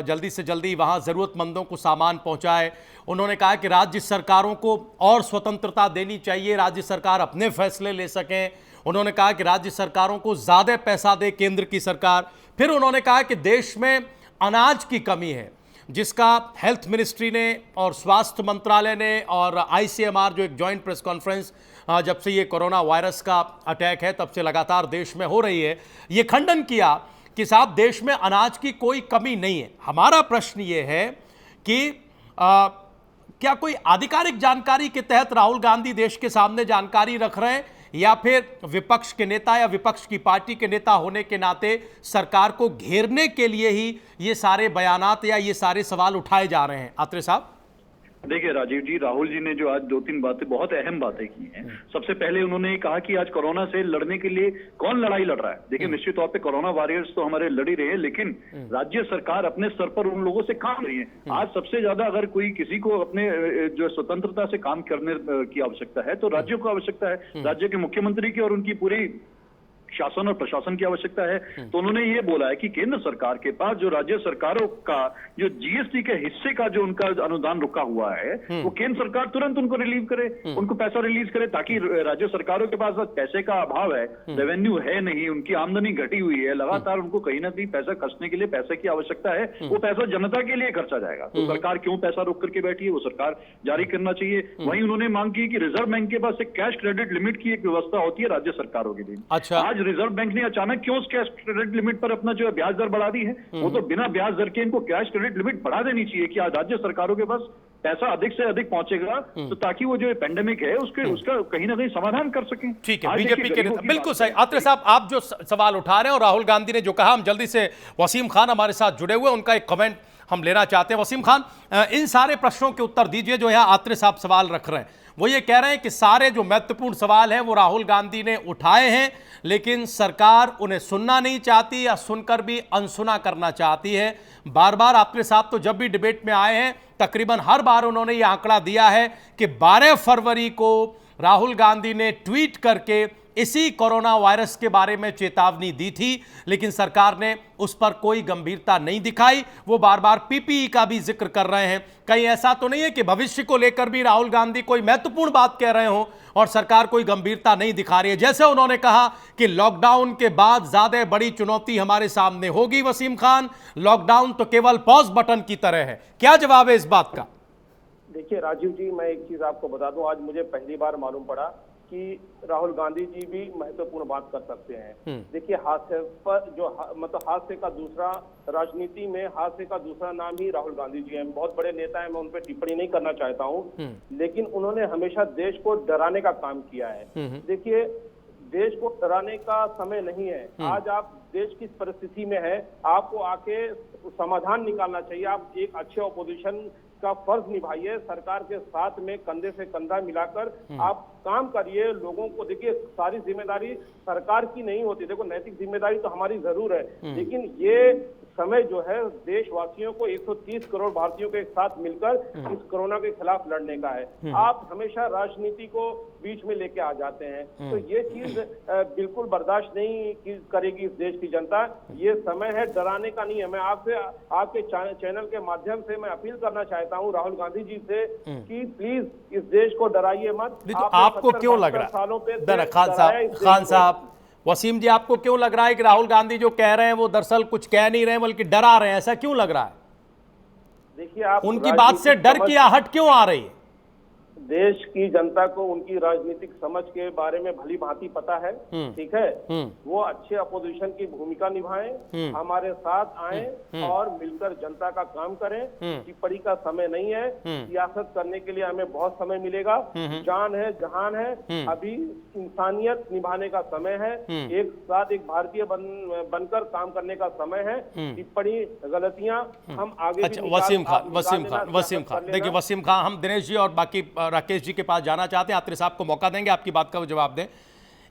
जल्दी से जल्दी वहाँ ज़रूरतमंदों को सामान पहुँचाए। उन्होंने कहा कि राज्य सरकारों को और स्वतंत्रता देनी चाहिए, राज्य सरकार अपने फैसले ले सकें। उन्होंने कहा कि राज्य सरकारों को ज़्यादा पैसा दे केंद्र की सरकार। फिर उन्होंने कहा कि देश में अनाज की कमी है, जिसका हेल्थ मिनिस्ट्री ने और स्वास्थ्य मंत्रालय ने और ICMR जो एक जॉइंट प्रेस कॉन्फ्रेंस जब से ये कोरोना वायरस का अटैक है तब से लगातार देश में हो रही है, ये खंडन किया कि साहब देश में अनाज की कोई कमी नहीं है। हमारा प्रश्न ये है कि क्या कोई आधिकारिक जानकारी के तहत राहुल गांधी देश के सामने जानकारी रख रहे हैं, या फिर विपक्ष के नेता या विपक्ष की पार्टी के नेता होने के नाते सरकार को घेरने के लिए ही ये सारे बयानात या ये सारे सवाल उठाए जा रहे हैं? आत्रे साहब, देखिए राजीव जी, राहुल जी ने जो आज 2-3 बातें, बहुत अहम बातें की हैं। सबसे पहले उन्होंने कहा कि आज कोरोना से लड़ने के लिए कौन लड़ाई लड़ रहा है। देखिए, निश्चित तौर पे कोरोना वॉरियर्स तो हमारे लड़ ही रहे हैं, लेकिन राज्य सरकार अपने स्तर पर उन लोगों से काम रही है। आज सबसे ज्यादा अगर कोई किसी को अपने जो स्वतंत्रता से काम करने की आवश्यकता है तो राज्यों को आवश्यकता है, राज्य के मुख्यमंत्री की और उनकी पूरी शासन और प्रशासन की आवश्यकता है। तो उन्होंने ये बोला है कि केंद्र सरकार के पास जो राज्य सरकारों का जो जीएसटी के हिस्से का जो उनका अनुदान रुका हुआ है, वो केंद्र सरकार तुरंत उनको रिलीव करे, उनको पैसा रिलीज करे, ताकि राज्य सरकारों के पास पैसे का अभाव है, रेवेन्यू है नहीं, उनकी आमदनी घटी हुई है, लगातार उनको कहीं ना कहीं पैसा खर्चने के लिए पैसे की आवश्यकता है। वो पैसा जनता के लिए खर्चा जाएगा, तो सरकार क्यों पैसा रोक करके बैठी है? वो सरकार जारी करना चाहिए। वहीं उन्होंने मांग की कि रिजर्व बैंक के पास एक कैश क्रेडिट लिमिट की एक व्यवस्था होती है राज्य सरकारों के लिए। अच्छा, आज रिजर्व बैंक ने अचानक क्यों कैश क्रेडिट लिमिट पर अपना जो है ब्याज दर बढ़ा दी है? वो तो बिना ब्याज दर के इनको कैश क्रेडिट लिमिट बढ़ा देनी चाहिए कि आज राज्य सरकारों के पास पैसा अधिक से अधिक पहुंचेगा, तो ताकि वो जो पेंडेमिक है उसका कहीं ना कहीं समाधान कर सकें। ठीक है, बीजेपी के बिल्कुल सही। आत्रे साहब, आप जो सवाल उठा रहे हैं और राहुल गांधी ने जो कहा, हम जल्दी से वसीम खान हमारे साथ जुड़े हुए, उनका एक कमेंट हम लेना चाहते हैं। वसीम खान, इन सारे प्रश्नों के उत्तर दीजिए जो यहाँ आत्रे साहब सवाल रख रहे हैं। वो ये कह रहे हैं कि सारे जो महत्वपूर्ण सवाल हैं वो राहुल गांधी ने उठाए हैं, लेकिन सरकार उन्हें सुनना नहीं चाहती या सुनकर भी अनसुना करना चाहती है। बार बार आत्रे साहब तो जब भी डिबेट में आए हैं तकरीबन हर बार उन्होंने ये आंकड़ा दिया है कि 12 फरवरी को राहुल गांधी ने ट्वीट करके इसी कोरोना वायरस के बारे में चेतावनी दी थी, लेकिन सरकार ने उस पर कोई गंभीरता नहीं दिखाई। वो बार बार पीपीई का भी जिक्र कर रहे हैं। कहीं ऐसा तो नहीं है कि भविष्य को लेकर भी राहुल गांधी कोई महत्वपूर्ण बात कह रहे हो और सरकार कोई गंभीरता नहीं दिखा रही है? जैसे उन्होंने कहा कि लॉकडाउन के बाद ज्यादा बड़ी चुनौती हमारे सामने होगी। वसीम खान, लॉकडाउन तो केवल पॉज बटन की तरह है, क्या जवाब है इस बात का? देखिए राजीव जी, मैं एक चीज आपको बता दूं, आज मुझे पहली बार मालूम पड़ा कि राहुल गांधी जी भी महत्वपूर्ण बात कर सकते हैं। देखिए, हास्य पर जो मतलब हास्य का दूसरा, राजनीति में हास्य का दूसरा नाम ही राहुल गांधी जी हैं। बहुत बड़े नेता हैं, मैं उन पर टिप्पणी नहीं करना चाहता हूं, लेकिन उन्होंने हमेशा देश को डराने का काम किया है। देखिए, देश को डराने का समय नहीं है। आज आप देश किस परिस्थिति में है, आपको आके समाधान निकालना चाहिए। आप एक अच्छे ऑपोजिशन का फर्ज निभाइए, सरकार के साथ में कंधे से कंधा मिलाकर आप काम करिए। लोगों को देखिए, सारी जिम्मेदारी सरकार की नहीं होती। देखो, नैतिक जिम्मेदारी तो हमारी जरूर है, लेकिन ये समय जो है देशवासियों को 130 करोड़ भारतीयों के साथ मिलकर इस कोरोना के खिलाफ लड़ने का है। आप हमेशा राजनीति को बीच में लेके आ जाते हैं, तो ये चीज बिल्कुल बर्दाश्त नहीं करेगी इस देश की जनता। ये समय है डराने का नहीं है। मैं आपसे, आपके चैनल के माध्यम से मैं अपील करना चाहता हूँ राहुल गांधी जी से कि प्लीज इस देश को डराइए मत। आपको क्यों लग रहा है खान साहब, वसीम जी, आपको क्यों लग रहा है कि राहुल गांधी जो कह रहे हैं वो दरअसल कुछ कह नहीं रहे बल्कि डरा रहे हैं? ऐसा क्यों लग रहा है? देखिए, आप उनकी बात से डर की आहट क्यों आ रही है? देश की जनता को उनकी राजनीतिक समझ के बारे में भली भांति पता है, ठीक है। वो अच्छे अपोजिशन की भूमिका निभाएं, हमारे साथ आएं और मिलकर जनता का काम करें। टिप्पणी का समय नहीं है, सियासत करने के लिए हमें बहुत समय मिलेगा। जान है, जहान है, अभी इंसानियत निभाने का समय है। एक साथ एक भारतीय बनकर काम करने का समय है। टिप्पणी, गलतियां हम आगे। अच्छा, वसीम खान, देखिए वसीम खान, हम दिनेश जी और बाकी राकेश जी के पास जाना चाहते हैं। आत्रे साहब को मौका देंगे, आपकी बात का वो जवाब दें।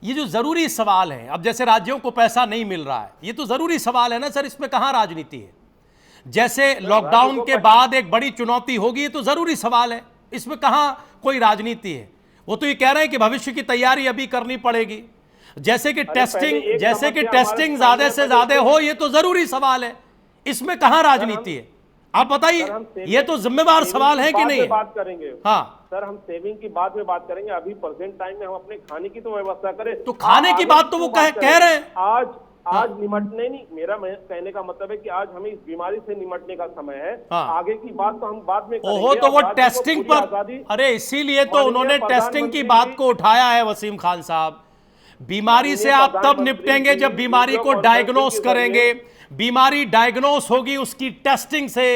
ये जो जरूरी सवाल है, अब जैसे राज्यों को पैसा नहीं मिल रहा है, ये तो जरूरी सवाल है ना सर, इसमें कहां राजनीति है? जैसे लॉकडाउन के बाद एक बड़ी चुनौती होगी, ये तो जरूरी सवाल है, इसमें कहां कोई राजनीति है? वो तो ये कह रहे हैं कि भविष्य की तैयारी अभी करनी पड़ेगी। जैसे कि टेस्टिंग ज्यादा से ज्यादा हो, ये तो जरूरी सवाल है, इसमें कहां राजनीति है? आप बताइए, ये तो जिम्मेवार सवाल है कि नहीं है? बात करेंगे। हाँ सर, हम सेविंग की बाद में बात करेंगे। अभी प्रेजेंट टाइम में हम अपने खाने की तो व्यवस्था करें। तो खाने की बात तो वो कह रहे हैं आज निमटने नहीं, मेरा कहने का मतलब है कि आज हमें इस बीमारी से निमटने का समय है। आगे की बात तो हम बाद में करेंगे। तो वो टेस्टिंग पर, अरे इसीलिए तो उन्होंने टेस्टिंग की बात को उठाया है वसीम खान साहब। बीमारी से आप तब निपटेंगे जब बीमारी को डायग्नोस करेंगे। बीमारी डायग्नोस होगी उसकी टेस्टिंग से।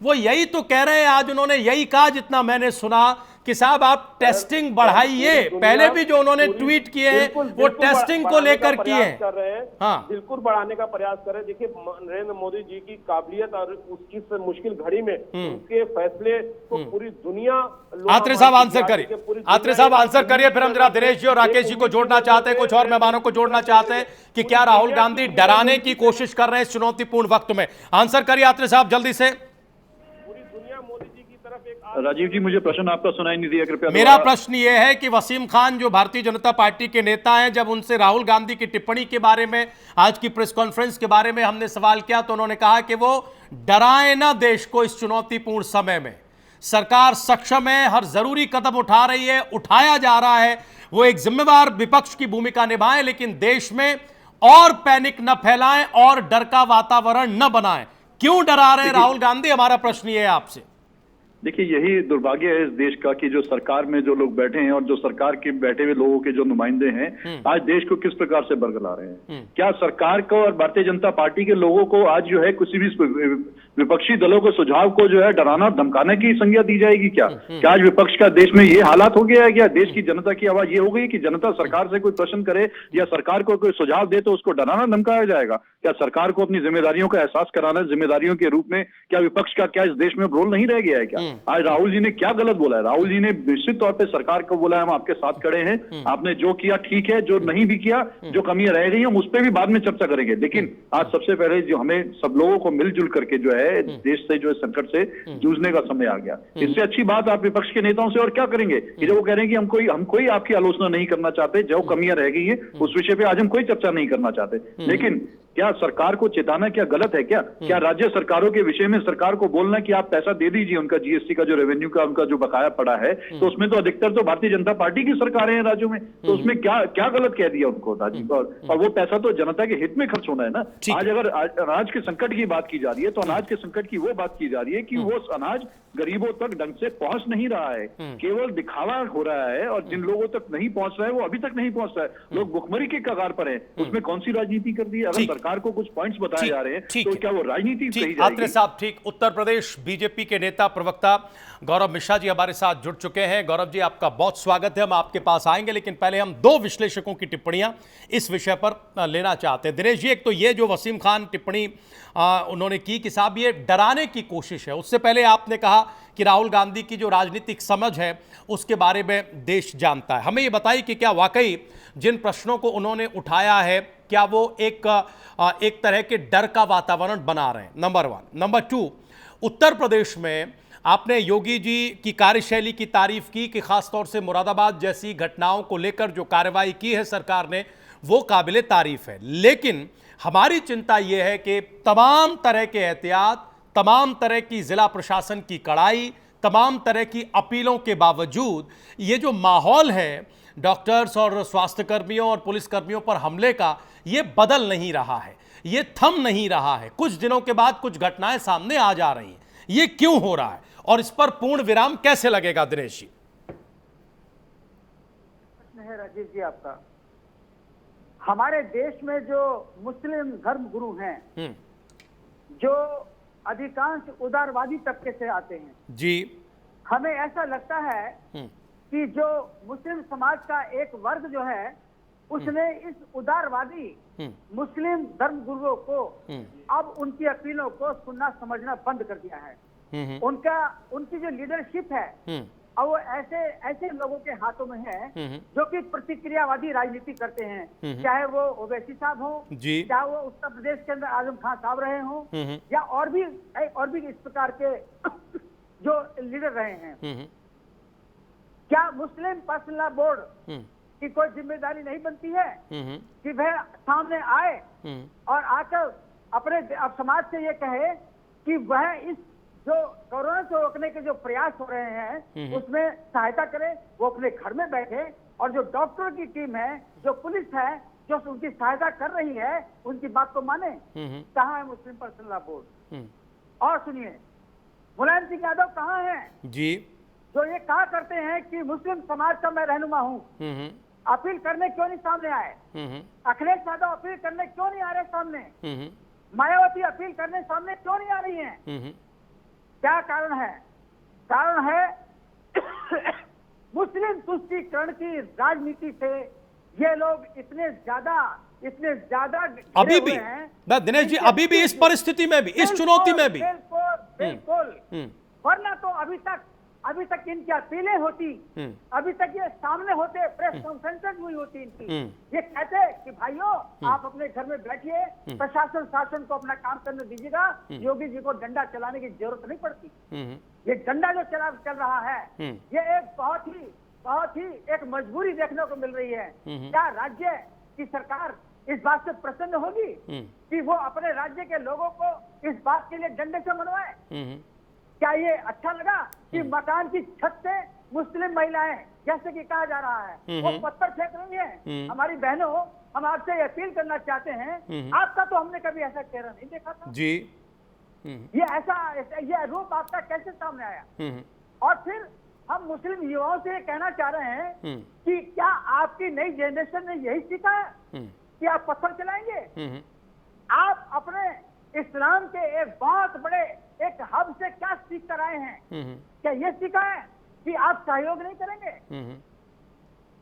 वो यही तो कह रहे हैं, आज उन्होंने यही कहा जितना मैंने सुना कि साहब आप टेस्टिंग बढ़ाइए। पहले भी जो उन्होंने ट्वीट किए हैं वो टेस्टिंग को लेकर किए हैं। हाँ, बिल्कुल बढ़ाने का प्रयास कर रहे हैं। देखिए, नरेंद्र मोदी जी की काबिलियत और उसकी मुश्किल घड़ी में उनके फैसले को पूरी दुनिया। आत्रे साहब आंसर करिए, आत्रे साहब आंसर करिए, फिर हम जरा दिनेश जी और राकेश जी को जोड़ना चाहते हैं, कुछ और मेहमानों को जोड़ना चाहते हैं कि क्या राहुल गांधी डराने की कोशिश कर रहे हैं इस चुनौतीपूर्ण वक्त में? आंसर करिए आत्रे साहब जल्दी से। राजीव जी, मुझे प्रश्न आपका सुनाई नहीं दिया, कृपया। मेरा प्रश्न यह है कि वसीम खान जो भारतीय जनता पार्टी के नेता हैं, जब उनसे राहुल गांधी की टिप्पणी के बारे में, आज की प्रेस कॉन्फ्रेंस के बारे में हमने सवाल किया, तो उन्होंने कहा कि वो डराए ना देश को इस चुनौतीपूर्ण समय में। सरकार सक्षम है, हर जरूरी कदम उठा रही है, उठाया जा रहा है, वो एक जिम्मेदार विपक्ष की भूमिका निभाएं, लेकिन देश में और पैनिक न फैलाएं और डर का वातावरण न बनाएं। क्यों डरा रहे हैं राहुल गांधी? हमारा प्रश्न ये है आपसे। देखिए, यही दुर्भाग्य है इस देश का कि जो सरकार में जो लोग बैठे हैं और जो सरकार के बैठे हुए लोगों के जो नुमाइंदे हैं, आज देश को किस प्रकार से बरगला रहे हैं। क्या सरकार को और भारतीय जनता पार्टी के लोगों को आज जो है किसी भी विपक्षी दलों के सुझाव को जो है डराना धमकाने की संज्ञा दी जाएगी? क्या आज विपक्ष का देश में ये हालात हो गया है? क्या देश की जनता की आवाज ये हो गई कि जनता सरकार से कोई प्रश्न करे या सरकार को कोई सुझाव दे तो उसको डराना धमकाया जाएगा? क्या सरकार को अपनी जिम्मेदारियों का एहसास कराना, जिम्मेदारियों के रूप में क्या विपक्ष का क्या इस देश में रोल नहीं रह गया है? क्या आज राहुल जी ने क्या गलत बोला है? राहुल जी ने निश्चित तौर पे सरकार को बोला है हम आपके साथ खड़े हैं, आपने जो किया ठीक है, जो नहीं भी किया, जो कमियां रह गई हम उस पर भी बाद में चर्चा करेंगे। लेकिन आज सबसे पहले जो हमें सब लोगों को मिलजुल करके जो है है, देश से जो है संकट से जूझने का समय आ गया। इससे अच्छी बात आप विपक्ष के नेताओं से और क्या करेंगे कि जब वो कह रहे हैं कि हम कोई आपकी आलोचना नहीं करना चाहते, जो कमियां रह गई हैं उस विषय पे आज हम कोई चर्चा नहीं करना चाहते। लेकिन क्या सरकार को चेताना क्या गलत है? क्या राज्य सरकारों के विषय में सरकार को बोलना कि आप पैसा दे दीजिए, उनका जीएसटी का जो रेवेन्यू का उनका जो बकाया पड़ा है, तो उसमें तो अधिकतर तो भारतीय जनता पार्टी की सरकारें हैं राज्यों में, तो उसमें क्या गलत कह दिया उनको राजीव? और वो पैसा तो जनता के हित में खर्च होना है ना। आज अगर अनाज के संकट की बात की जा रही है तो अनाज के संकट की वो बात की जा रही है कि वो अनाज गरीबों तक ढंग से पहुंच नहीं रहा है, केवल दिखावा हो रहा है, और जिन लोगों तक नहीं पहुंच रहा है वो अभी तक नहीं पहुंच रहा है। लोग भुखमरी के कगार पर हैं, उसमें कौन सी राजनीति कर दी है? अगर सरकार को कुछ पॉइंट्स बताए जा रहे हैं तो क्या वो राजनीति कही जाएगी? आत्रे साहब ठीक। उत्तर प्रदेश बीजेपी के नेता प्रवक्ता गौरव मिश्रा जी हमारे साथ जुड़ चुके हैं। गौरव जी, आपका बहुत स्वागत है। हम आपके पास आएंगे, लेकिन पहले हम दो विश्लेषकों की टिप्पणियां इस विषय पर लेना चाहते हैं। दिनेश जी, एक तो ये जो वसीम खान टिप्पणी उन्होंने की कि साहब ये डराने की कोशिश है। उससे पहले आपने कहा कि राहुल गांधी की जो राजनीतिक समझ है उसके बारे में देश जानता है। हमें ये बताइए कि क्या वाकई जिन प्रश्नों को उन्होंने उठाया है क्या वो एक तरह के डर का वातावरण बना रहे हैं? नंबर 1। नंबर 2, उत्तर प्रदेश में आपने योगी जी की कार्यशैली की तारीफ की कि खासतौर से मुरादाबाद जैसी घटनाओं को लेकर जो कार्रवाई की है सरकार ने वो काबिले तारीफ है। लेकिन हमारी चिंता यह है कि तमाम तरह के एहतियात, तमाम तरह की जिला प्रशासन की कड़ाई, तमाम तरह की अपीलों के बावजूद ये जो माहौल है डॉक्टर्स और स्वास्थ्यकर्मियों और पुलिसकर्मियों पर हमले का, ये बदल नहीं रहा है, ये थम नहीं रहा है। कुछ दिनों के बाद कुछ घटनाएं सामने आ जा रही हैं। ये क्यों हो रहा है और इस पर पूर्ण विराम कैसे लगेगा? दिनेश जी। प्रश्न है राजीव जी आपका। हमारे देश में जो मुस्लिम धर्म गुरु हैं, जो अधिकांश उदारवादी तबके से आते हैं जी, हमें ऐसा लगता है कि जो मुस्लिम समाज का एक वर्ग जो है उसने इस उदारवादी मुस्लिम धर्म गुरुओं को अब उनकी अपीलों को सुनना समझना बंद कर दिया है। उनकी जो लीडरशिप है और वो ऐसे लोगों के हाथों में है जो कि प्रतिक्रियावादी राजनीति करते हैं, चाहे वो ओवैसी साहब हो, चाहे वो उत्तर प्रदेश के अंदर आजम खान साहब रहे हो, या और भी इस प्रकार के जो लीडर रहे हैं। क्या मुस्लिम पर्सनल लॉ बोर्ड की कोई जिम्मेदारी नहीं बनती है कि वह सामने आए और आकर अपने समाज से ये कहे कि वह इस जो कोरोना से रोकने के जो प्रयास हो रहे हैं उसमें सहायता करे, वो अपने घर में बैठे और जो डॉक्टर की टीम है, जो पुलिस है, जो उनकी सहायता कर रही है, उनकी बात को माने। कहाँ है मुस्लिम पर्सनल लॉ बोर्ड? और सुनिए, मुलायम सिंह यादव कहाँ है जी, जो ये कहा करते हैं कि मुस्लिम समाज का मैं रहनुमा हूँ? अपील करने क्यों नहीं सामने आए? अखिलेश यादव अपील करने क्यों नहीं आ रहे सामने? मायावती अपील करने सामने क्यों नहीं आ रही हैं? क्या कारण है? कारण है मुस्लिम तुष्टीकरण की राजनीति से ये लोग इतने ज्यादा अभी भी दिनेश जी, अभी भी इस परिस्थिति में भी, इस चुनौती में भी बिल्कुल। वरना तो अभी तक इनकी अपीलें होती, अभी तक ये सामने होते, प्रेस कॉन्फ्रेंस हुई होती इनकी, ये कहते कि भाइयों आप अपने घर में बैठिए, प्रशासन शासन को अपना काम करने दीजिएगा, योगी जी को डंडा चलाने की जरूरत नहीं पड़ती। ये डंडा जो चल रहा है ये एक बहुत ही एक मजबूरी देखने को मिल रही है। क्या राज्य की सरकार इस बात से प्रसन्न होगी कि वो अपने राज्य के लोगों को इस बात के लिए डंडे से मनवाए? क्या ये अच्छा लगा कि मकान की छत से मुस्लिम महिलाएं, जैसे कि कहा जा रहा है, वो पत्थर फेंक रही हैं? हमारी बहनों, हम आपसे अपील करना चाहते हैं, आपका तो हमने कभी ऐसा चेहरा नहीं देखा था जी। ये रूप आपका कैसे सामने आया? और फिर हम मुस्लिम युवाओं से ये कहना चाह रहे हैं कि क्या आपकी नई जनरेशन ने यही सीखा है कि आप पत्थर चलाएंगे? आप अपने इस्लाम के एक बहुत बड़े एक हब से क्या सीख कर आए हैं? क्या ये सीखा है कि आप सहयोग नहीं करेंगे?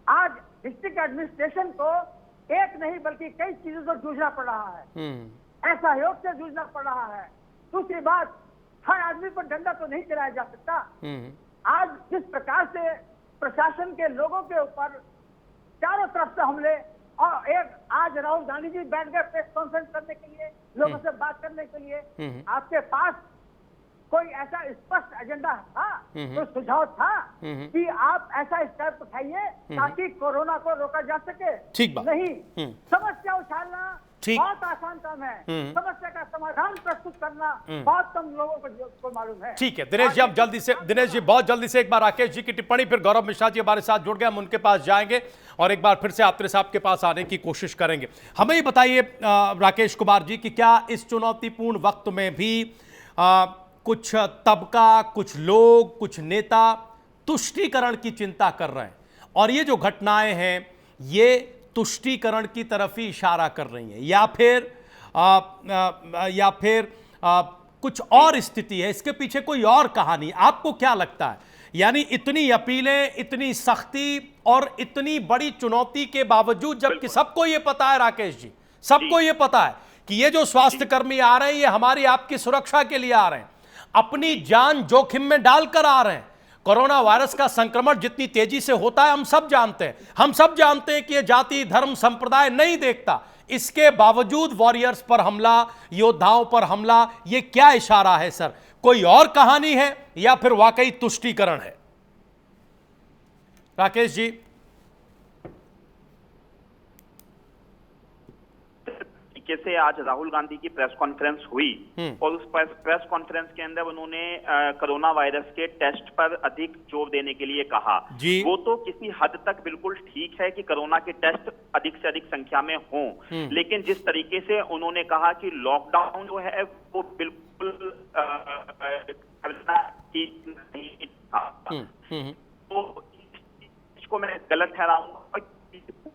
आज डिस्ट्रिक्ट एडमिनिस्ट्रेशन को एक नहीं बल्कि कई चीजों से जूझना पड़ रहा है, असहयोग से जूझना पड़ रहा है। दूसरी बात, हर आदमी पर डंडा तो नहीं चलाया जा सकता। आज जिस प्रकार से प्रशासन के लोगों के ऊपर चारों तरफ से हमले, और एक आज राहुल गांधी जी बैठ गए प्रेस कॉन्फ्रेंस करने के लिए, लोगों से बात करने के लिए, आपके पास कोई ऐसा स्पष्ट एजेंडा था, तो सुझाव था कि आप ऐसा स्टेप उठाइए ताकि कोरोना को रोका जा सके? ठीक बात। नहीं, समस्या उछालना ठीक। बहुत आसान काम है, समस्या का समाधान प्रस्तुत करना बहुत कम लोगों को मालूम है। ठीक है दिनेश जी, हम जल्दी से, दिनेश जी बहुत जल्दी से एक बार राकेश जी की टिप्पणी, फिर गौरव मिश्रा जी हमारे साथ जुड़ गए, हम उनके पास जाएंगे और एक बार फिर से आत्रे साहब के पास आने की कोशिश करेंगे। हमें ये बताइए राकेश कुमार जी कि क्या इस चुनौतीपूर्ण वक्त में भी कुछ तबका, कुछ लोग, कुछ नेता तुष्टीकरण की चिंता कर रहे हैं, और ये जो घटनाएं हैं ये तुष्टीकरण की तरफ ही इशारा कर रही हैं, या फिर कुछ और स्थिति है, इसके पीछे कोई और कहानी? आपको क्या लगता है? यानी इतनी अपीलें, इतनी सख्ती और इतनी बड़ी चुनौती के बावजूद, जबकि सबको ये पता है राकेश जी, सबको ये पता है कि ये जो स्वास्थ्य कर्मी आ रहे हैं ये हमारी आपकी सुरक्षा के लिए आ रहे हैं, अपनी जान जोखिम में डालकर आ रहे हैं। कोरोना वायरस का संक्रमण जितनी तेजी से होता है हम सब जानते हैं, हम सब जानते हैं कि ये जाति, धर्म, संप्रदाय नहीं देखता। इसके बावजूद वॉरियर्स पर हमला, योद्धाओं पर हमला, ये क्या इशारा है सर? कोई और कहानी है या फिर वाकई तुष्टीकरण है? राकेश जी। से आज राहुल गांधी की प्रेस कॉन्फ्रेंस हुई और उस प्रेस कॉन्फ्रेंस के अंदर उन्होंने कोरोना वायरस के टेस्ट पर अधिक जोर देने के लिए कहा। वो तो किसी हद तक बिल्कुल ठीक है कि कोरोना के टेस्ट अधिक से अधिक संख्या में हों, लेकिन जिस तरीके से उन्होंने कहा कि लॉकडाउन जो है वो बिल्कुल करना ठीक नहीं था, तो इसको मैं गलत ठहराऊंगा।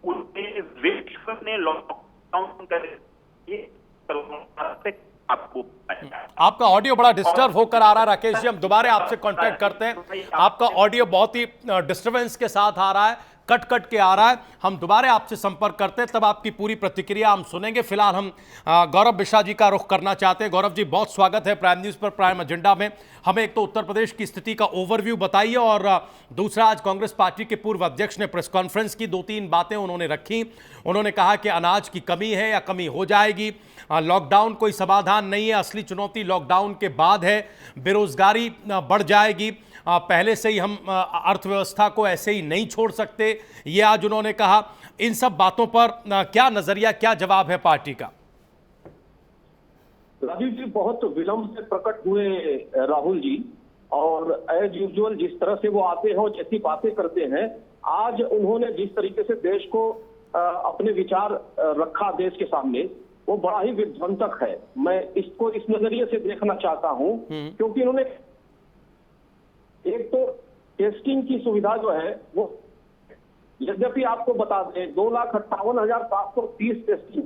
पूरे विश्व ने लॉकडाउन कर आपका ऑडियो बड़ा डिस्टर्ब होकर आ रहा है राकेश जी, हम दोबारा आपसे कांटेक्ट करते हैं। आपका ऑडियो बहुत ही डिस्टर्बेंस के साथ आ रहा है, कट कट के आ रहा है, हम दोबारा आपसे संपर्क करते हैं, तब आपकी पूरी प्रतिक्रिया हम सुनेंगे। फिलहाल हम गौरव मिश्रा जी का रुख करना चाहते हैं। गौरव जी बहुत स्वागत है प्राइम न्यूज़ पर, प्राइम एजेंडा में। हमें एक तो उत्तर प्रदेश की स्थिति का ओवरव्यू बताइए, और दूसरा, आज कांग्रेस पार्टी के पूर्व अध्यक्ष ने प्रेस कॉन्फ्रेंस की, 2-3 बातें उन्होंने रखी। उन्होंने कहा कि अनाज की कमी है या कमी हो जाएगी, लॉकडाउन कोई समाधान नहीं है, असली चुनौती लॉकडाउन के बाद है, बेरोजगारी बढ़ जाएगी, पहले से ही हम अर्थव्यवस्था को ऐसे ही नहीं छोड़ सकते, ये आज उन्होंने कहा। इन सब बातों पर क्या नजरिया, क्या जवाब है पार्टी का? राजीव जी बहुत विलंब से प्रकट हुए राहुल जी, और एज यूजुअल जिस तरह से वो आते हैं और जैसी बातें करते हैं, आज उन्होंने जिस तरीके से देश को अपने विचार रखा देश के सामने, वो बड़ा ही विध्वंसक है। मैं इसको इस नजरिए से देखना चाहता हूं, क्योंकि उन्होंने एक तो टेस्टिंग की सुविधा जो है वो, यद्यपि आपको बता दें 2,58,730 टेस्टिंग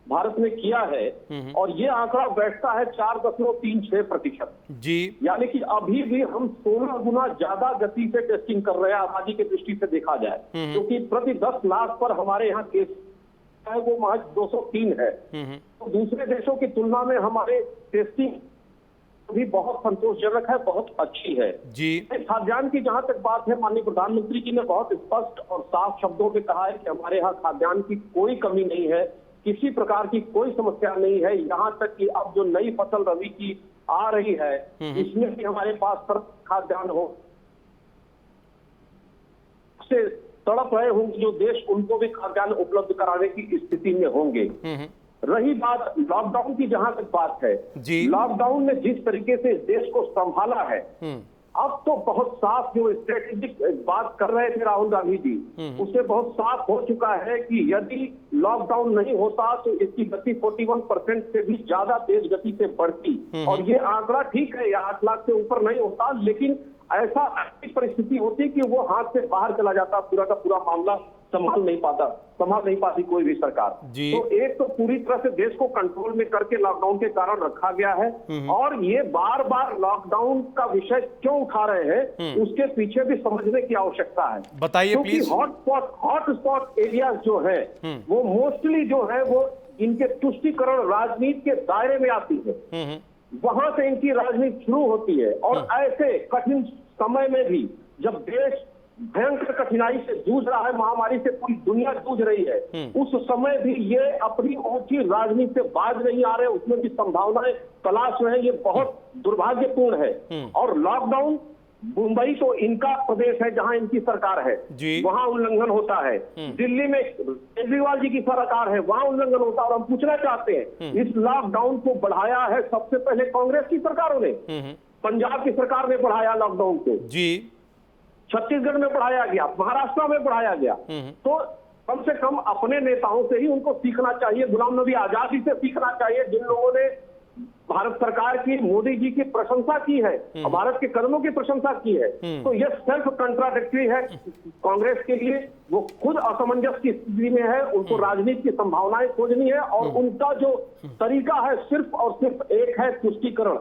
भारत में किया है, और ये आंकड़ा बैठता है 4.36% जी, यानी कि अभी भी हम 16 गुना ज्यादा गति से टेस्टिंग कर रहे हैं आबादी की दृष्टि से देखा जाए, क्योंकि प्रति 10 लाख पर हमारे यहाँ केस है वो महज 203 है। तो दूसरे देशों की तुलना में हमारे टेस्टिंग भी बहुत संतोषजनक है, बहुत अच्छी है जी। खाद्यान्न की जहां तक बात है, माननीय प्रधानमंत्री जी ने बहुत स्पष्ट और साफ शब्दों में कहा है कि हमारे यहाँ खाद्यान्न की कोई कमी नहीं है, किसी प्रकार की कोई समस्या नहीं है। यहाँ तक कि अब जो नई फसल रबी की आ रही है, इसमें भी हमारे पास खाद्यान्न हो से तड़प रहे होंगे जो देश, उनको भी खाद्यान्न उपलब्ध कराने की स्थिति में होंगे। रही बात लॉकडाउन की, जहां तक बात है, लॉकडाउन ने जिस तरीके से देश को संभाला है, अब तो बहुत साफ जो स्ट्रेटेजिक बात कर रहे थे राहुल गांधी जी, उससे बहुत साफ हो चुका है कि यदि लॉकडाउन नहीं होता तो इसकी गति 41% से भी ज्यादा तेज गति से बढ़ती, और ये आंकड़ा ठीक है, 8 लाख से ऊपर नहीं होता, लेकिन ऐसा परिस्थिति होती कि वो हाथ से बाहर चला जाता, पूरा का पूरा मामला संभाल नहीं पाती कोई भी सरकार। तो एक तो पूरी तरह से देश को कंट्रोल में करके लॉकडाउन के कारण रखा गया है, और ये बार बार लॉकडाउन का विषय क्यों उठा रहे हैं, उसके पीछे भी समझने की आवश्यकता है। बताइए प्लीज। हॉटस्पॉट एरियाज जो है वो मोस्टली जो है वो इनके तुष्टीकरण राजनीति के दायरे में आती है, वहां से इनकी राजनीति शुरू होती है। और ऐसे कठिन समय में भी जब देश भयंकर कठिनाई से जूझ रहा है, महामारी से पूरी दुनिया जूझ रही है, उस समय भी ये अपनी ऊंची राजनीति से बाज नहीं आ रहे, उसमें भी संभावनाएं तलाश रहे हैं। ये बहुत दुर्भाग्यपूर्ण है। और लॉकडाउन, मुंबई तो इनका प्रदेश है जहां इनकी सरकार है, वहां उल्लंघन होता है। दिल्ली में केजरीवाल जी की सरकार है, वहां उल्लंघन होता है। और हम पूछना चाहते हैं, इस लॉकडाउन को बढ़ाया है सबसे पहले कांग्रेस की सरकारों ने, पंजाब की सरकार ने बढ़ाया लॉकडाउन को जी, छत्तीसगढ़ में बढ़ाया गया, महाराष्ट्र में बढ़ाया गया। तो कम से कम अपने नेताओं से ही उनको सीखना चाहिए, गुलाम नबी आजाद जी से सीखना चाहिए, जिन लोगों ने भारत सरकार की, मोदी जी की प्रशंसा की है, भारत के कदमों की प्रशंसा की है। तो यह सेल्फ कंट्राडिक्टरी है कांग्रेस के लिए। वो खुद असमंजस की स्थिति में है, उनको राजनीति की संभावनाएं खोजनी है, और उनका जो तरीका है सिर्फ और सिर्फ एक है, तुष्टीकरण।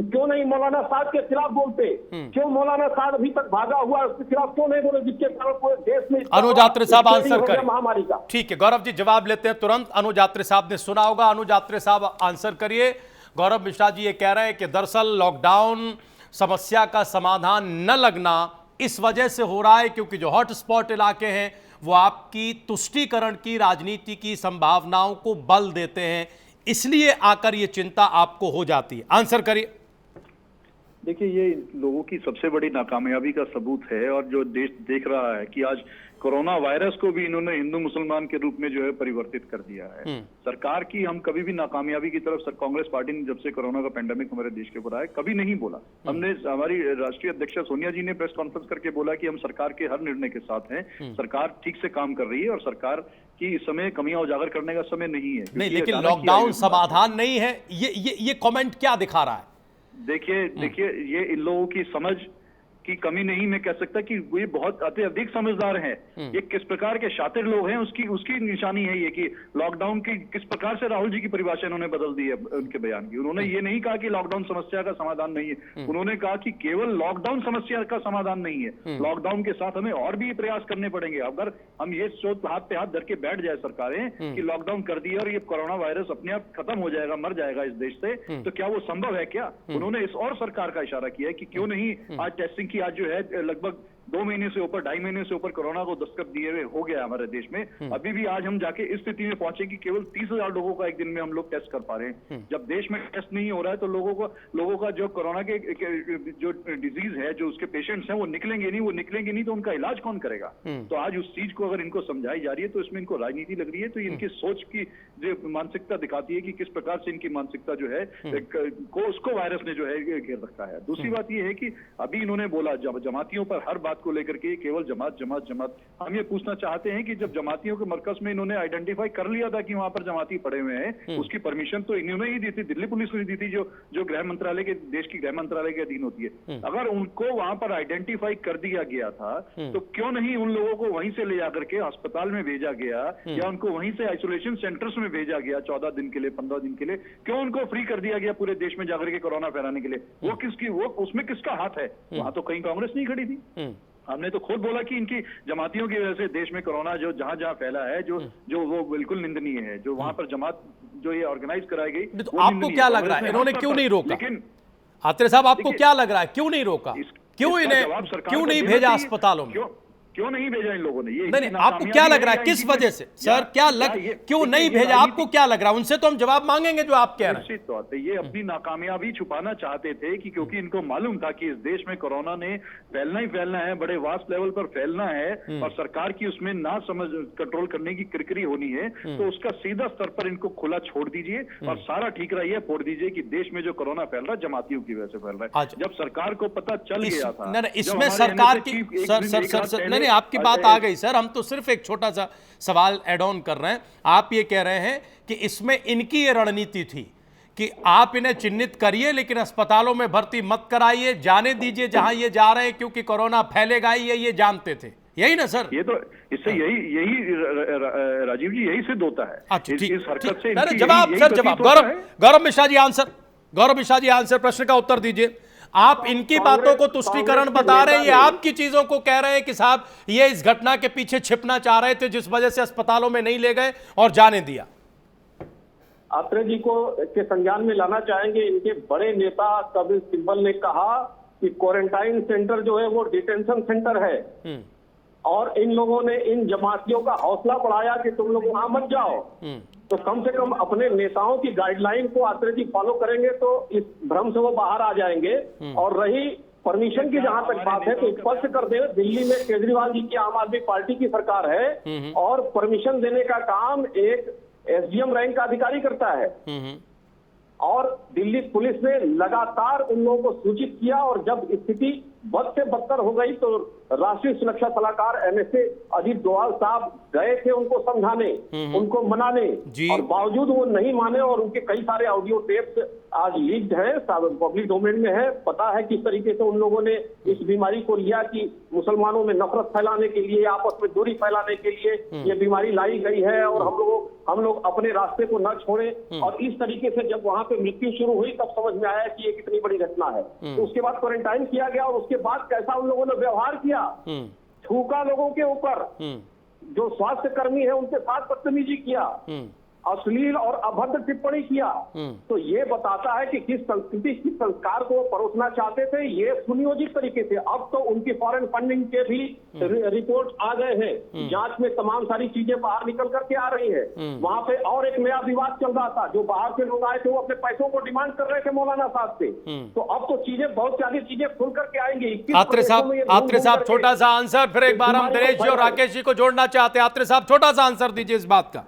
क्यों नहीं मौलाना साहब के खिलाफ बोलते? क्यों मौलाना साहब अभी तक भागा हुआ, उसके खिलाफ क्यों नहीं बोले, जिसके कारण पूरे देश में अनुज यात्री साहब आंसर करें महामारी का? ठीक है गौरव जी, जवाब लेते हैं तुरंत। अनुज यात्री साहब ने सुना होगा, अनुज यात्री साहब आंसर करिए। गौरव मिश्रा जी ये कह रहे हैं कि दरअसल लॉकडाउन समस्या का समाधान न लगना इस वजह से हो रहा है क्योंकि जो हॉटस्पॉट इलाके हैं वो आपकी तुष्टीकरण की राजनीति की संभावनाओं को बल देते हैं, इसलिए आकर ये चिंता आपको हो जाती है। आंसर करिए। देखिए, ये लोगों की सबसे बड़ी नाकामयाबी का सबूत है, और जो देश देख रहा है कि आज कोरोना वायरस को भी इन्होंने हिंदू मुसलमान के रूप में जो है परिवर्तित कर दिया है। सरकार की हम कभी भी नाकामयाबी की तरफ कांग्रेस पार्टी ने, जब से कोरोना का पेंडेमिक हमारे देश के ऊपर आया, कभी नहीं बोला। हमने, हमारी राष्ट्रीय अध्यक्ष सोनिया जी ने प्रेस कॉन्फ्रेंस करके बोला कि हम सरकार के हर निर्णय के साथ हैं, सरकार ठीक से काम कर रही है और सरकार की इस समय कमियां उजागर करने का समय नहीं है। नहीं, लेकिन लॉकडाउन समाधान नहीं है, ये कमेंट क्या दिखा रहा है? देखिए ये इन लोगों की समझ की कमी नहीं मैं कह सकता कि ये बहुत अधिक समझदार हैं। ये किस प्रकार के शातिर लोग हैं उसकी निशानी है ये कि लॉकडाउन की किस प्रकार से राहुल जी की परिभाषा इन्होंने बदल दी है उनके बयान की। उन्होंने ये नहीं कहा कि लॉकडाउन समस्या का समाधान नहीं है, उन्होंने कहा कि केवल लॉकडाउन समस्या का समाधान नहीं है, लॉकडाउन के साथ हमें और भी प्रयास करने पड़ेंगे। अगर हम ये सोच हाथ पे हाथ धर के बैठ जाए सरकारें कि लॉकडाउन कर दिया और ये कोरोना वायरस अपने आप खत्म हो जाएगा, मर जाएगा इस देश से, तो क्या वो संभव है? क्या उन्होंने इस और सरकार का इशारा किया है कि क्यों नहीं आज टेस्टिंग की, आज जो है लगभग 2 महीने से ऊपर, 2.5 महीने से ऊपर कोरोना को दस्तक दिए हुए हो गया हमारे देश में। अभी भी आज हम जाके इस स्थिति में पहुंचे कि केवल 30,000 लोगों का एक दिन में हम लोग टेस्ट कर पा रहे हैं। जब देश में टेस्ट नहीं हो रहा है तो लोगों का जो कोरोना के जो डिजीज है, जो उसके पेशेंट्स हैं, वो निकलेंगे नहीं तो उनका इलाज कौन करेगा? तो आज उस चीज को अगर इनको समझाई जा रही है तो इसमें इनको राजनीति लग रही है, तो इनकी सोच की जो मानसिकता दिखाती है कि किस प्रकार से इनकी मानसिकता जो है उसको वायरस ने जो है घेर रखा है। दूसरी बात यह है कि अभी इन्होंने बोला जमातियों पर हर बात को लेकर के केवल जमात। हम ये पूछना चाहते हैं कि जब जमातियों के मरकज में इन्होंने आइडेंटिफाई कर लिया था कि वहां पर जमाती पड़े हुए हैं, उसकी परमिशन तो इन्होंने ही दी थी, दिल्ली पुलिस ने दी थी, जो गृह मंत्रालय के, देश की गृह मंत्रालय के अधीन होती है। अगर उनको वहां पर आइडेंटिफाई कर दिया गया था तो क्यों नहीं उन लोगों को वहीं से ले जाकर के अस्पताल में भेजा गया या उनको वहीं से आइसोलेशन सेंटर्स में भेजा गया 14 दिन के लिए, 15 दिन के लिए? क्यों उनको फ्री कर दिया गया पूरे देश में जाकर के कोरोना फैलाने के लिए? वो उसमें किसका हाथ है? वहां तो कहीं कांग्रेस नहीं खड़ी थी। हमने तो खुद बोला कि इनकी जमातियों की वजह से देश में कोरोना जो जहां फैला है, जो वो बिल्कुल निंदनीय है, जो वहां पर जमात जो ये ऑर्गेनाइज कराई गई। तो आपको क्या लग रहा है इन्होंने क्यों नहीं रोका? लेकिन आत्रे साहब, आपको क्या लग रहा है क्यों नहीं रोका? क्यों नहीं भेजा अस्पतालों में? क्यों नहीं भेजा इन लोगों ने? ये नहीं, आपको क्या लग रहा है किस वजह से सर? क्यों नहीं भेजा? आपको क्या लग रहा है? उनसे तो हम जवाब मांगेंगे जो आप कह रहे हैं। निश्चित तौर पे ये अपनी नाकामयाबी छुपाना चाहते थे कि क्योंकि इनको मालूम था कि इस देश में कोरोना ने फैलना ही फैलना है, बड़े वास्ट लेवल पर फैलना है और सरकार की उसमें ना समझ कंट्रोल करने की किरकिरी होनी है, तो उसका सीधा स्तर पर इनको खुला छोड़ दीजिए और सारा ठीक रहा फोड़ दीजिए कि देश में जो कोरोना फैल रहा है जमातियों की वजह से फैल रहा है। जब सरकार को पता चल गया था, इसमें सरकार की नहीं, आपकी बात आ गई सर। हम तो सिर्फ एक छोटा सा सवाल ऐड ऑन कर रहे हैं। आप ये कह रहे हैं कि इसमें इनकी ये रणनीति थी कि आप इन्हें चिन्हित करिए लेकिन अस्पतालों में भर्ती मत कराइए, जाने दीजिए जहां ये जा रहे हैं क्योंकि कोरोना फैलेगा ही, ये जानते थे, यही ना सर? ये तो इससे यही राजीव जी यही सिद्ध होता है। अच्छा, इस हरकत से जवाब सर, जवाब गौरव मिश्रा जी आंसर, प्रश्न का उत्तर दीजिए। आप इनकी बातों को तुष्टीकरण बता रहे हैं, ये आपकी चीजों को कह रहे हैं कि साहब ये इस घटना के पीछे छिपना चाह रहे थे जिस वजह से अस्पतालों में नहीं ले गए और जाने दिया। आत्रे जी को के संज्ञान में लाना चाहेंगे। इनके बड़े नेता कपिल सिब्बल ने कहा कि क्वारंटाइन सेंटर जो है वो डिटेंशन सेंटर है। और इन लोगों ने इन जमातियों का हौसला बढ़ाया कि तुम लोग वहां मत जाओ, तो कम से कम अपने नेताओं की गाइडलाइन को आत्रे जी फॉलो करेंगे तो इस भ्रम से वो बाहर आ जाएंगे। और रही परमिशन की जहां तक बात है, तो स्पष्ट कर दे, दिल्ली में केजरीवाल जी की आम आदमी पार्टी की सरकार है और परमिशन देने का काम एक एसडीएम रैंक का अधिकारी करता है। और दिल्ली पुलिस ने लगातार उन लोगों को सूचित किया और जब स्थिति बद से बदतर हो गई तो राष्ट्रीय सुरक्षा सलाहकार एनएसए अजीत डोभाल साहब गए थे उनको समझाने, उनको मनाने, और बावजूद वो नहीं माने और उनके कई सारे ऑडियो टेप्स आज लीक्ड है, पब्लिक डोमेन में है। पता है किस तरीके से उन लोगों ने इस बीमारी को लिया कि मुसलमानों में नफरत फैलाने के लिए, आपस में दूरी फैलाने के लिए ये बीमारी लाई गई है और हम लोग अपने रास्ते को न छोड़ें। और इस तरीके से जब वहां पे मृत्यु शुरू हुई तब समझ में आया कि ये कितनी बड़ी घटना है। तो उसके बाद क्वारंटाइन किया गया और उसके बाद कैसा उन लोगों ने व्यवहार किया, थूका लोगों के ऊपर, जो स्वास्थ्य कर्मी है उनके साथ बदतमीजी किया, अश्लील और अभद्र टिप्पणी किया। तो ये बताता है कि किस संस्कृति, किस संस्कार को वो परोसना चाहते थे, ये सुनियोजित तरीके से। अब तो उनकी फॉरेन फंडिंग के भी रिपोर्ट आ गए हैं, जांच में तमाम सारी चीजें बाहर निकल करके आ रही हैं। वहां पे और एक नया विवाद चल रहा था, जो बाहर से लोग आए थे वो अपने पैसों को डिमांड कर रहे थे मौलाना साहब से। तो अब तो चीजें, बहुत सारी चीजें खुल करके आएंगी। आत्रे साहब छोटा सा आंसर, फिर एक बार हम दिनेश जी और राकेश जी को जोड़ना चाहते हैं। आत्रे साहब छोटा सा आंसर दीजिए इस बात का।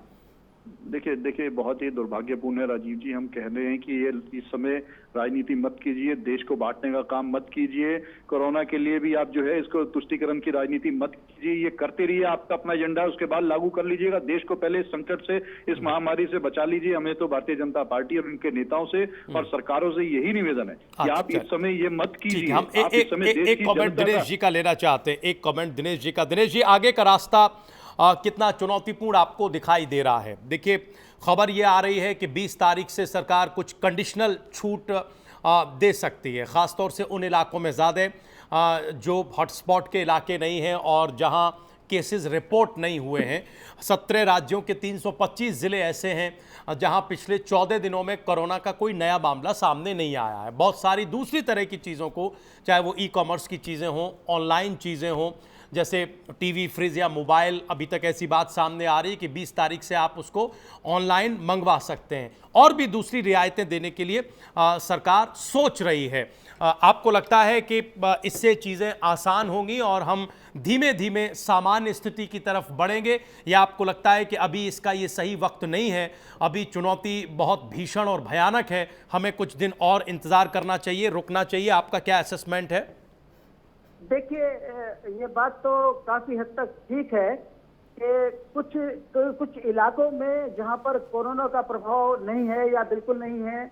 देखिए बहुत ही दुर्भाग्यपूर्ण है राजीव जी, हम कह रहे हैं कि ये इस समय राजनीति मत कीजिए, देश को बांटने का काम मत कीजिए, कोरोना के लिए भी आप जो है इसको तुष्टीकरण की राजनीति मत कीजिए, ये करते रहिए, आपका अपना एजेंडा उसके बाद लागू कर लीजिएगा। देश को पहले इस संकट से, इस महामारी से बचा लीजिए। हमें तो भारतीय जनता पार्टी और उनके नेताओं से और सरकारों से यही निवेदन है कि आप इस समय ये मत कीजिए। हम एक कमेंट दिनेश जी का लेना चाहते हैं, एक कमेंट दिनेश जी का। दिनेश जी, आगे का रास्ता कितना चुनौतीपूर्ण आपको दिखाई दे रहा है? देखिए, खबर ये आ रही है कि 20 तारीख से सरकार कुछ कंडीशनल छूट दे सकती है, ख़ासतौर से उन इलाकों में ज़्यादा जो हॉटस्पॉट के इलाके नहीं हैं और जहां केसेस रिपोर्ट नहीं हुए हैं। 17 राज्यों के 325 ज़िले ऐसे हैं जहां पिछले 14 दिनों में कोरोना का कोई नया मामला सामने नहीं आया है। बहुत सारी दूसरी तरह की चीज़ों को, चाहे वो ई-कॉमर्स की चीज़ें हों, ऑनलाइन चीज़ें हों, जैसे टीवी, फ्रिज या मोबाइल, अभी तक ऐसी बात सामने आ रही है कि 20 तारीख से आप उसको ऑनलाइन मंगवा सकते हैं। और भी दूसरी रियायतें देने के लिए सरकार सोच रही है। आपको लगता है कि इससे चीज़ें आसान होंगी और हम धीमे धीमे सामान्य स्थिति की तरफ बढ़ेंगे, या आपको लगता है कि अभी इसका ये सही वक्त नहीं है, अभी चुनौती बहुत भीषण और भयानक है, हमें कुछ दिन और इंतज़ार करना चाहिए, रुकना चाहिए? आपका क्या असेसमेंट है? देखिए, ये बात तो काफी हद तक ठीक है कि कुछ इलाकों में जहां पर कोरोना का प्रभाव नहीं है या बिल्कुल नहीं है,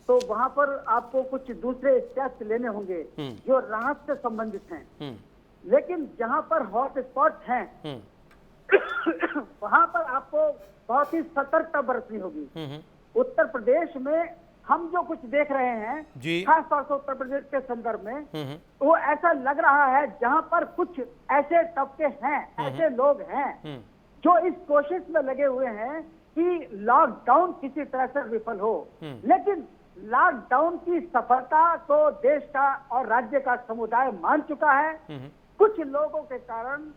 तो वहां पर आपको कुछ दूसरे स्टेप्स लेने होंगे जो राहत से संबंधित हैं। लेकिन जहां पर हॉट स्पॉट हैं वहां पर आपको बहुत ही सतर्कता बरतनी होगी। उत्तर प्रदेश में हम जो कुछ देख रहे हैं, खास तौर से उत्तर प्रदेश के संदर्भ में, वो ऐसा लग रहा है जहां पर कुछ ऐसे तबके हैं, ऐसे लोग हैं जो इस कोशिश में लगे हुए हैं कि लॉकडाउन किसी तरह से विफल हो। लेकिन लॉकडाउन की सफलता को देश का और राज्य का समुदाय मान चुका है। कुछ लोगों के कारण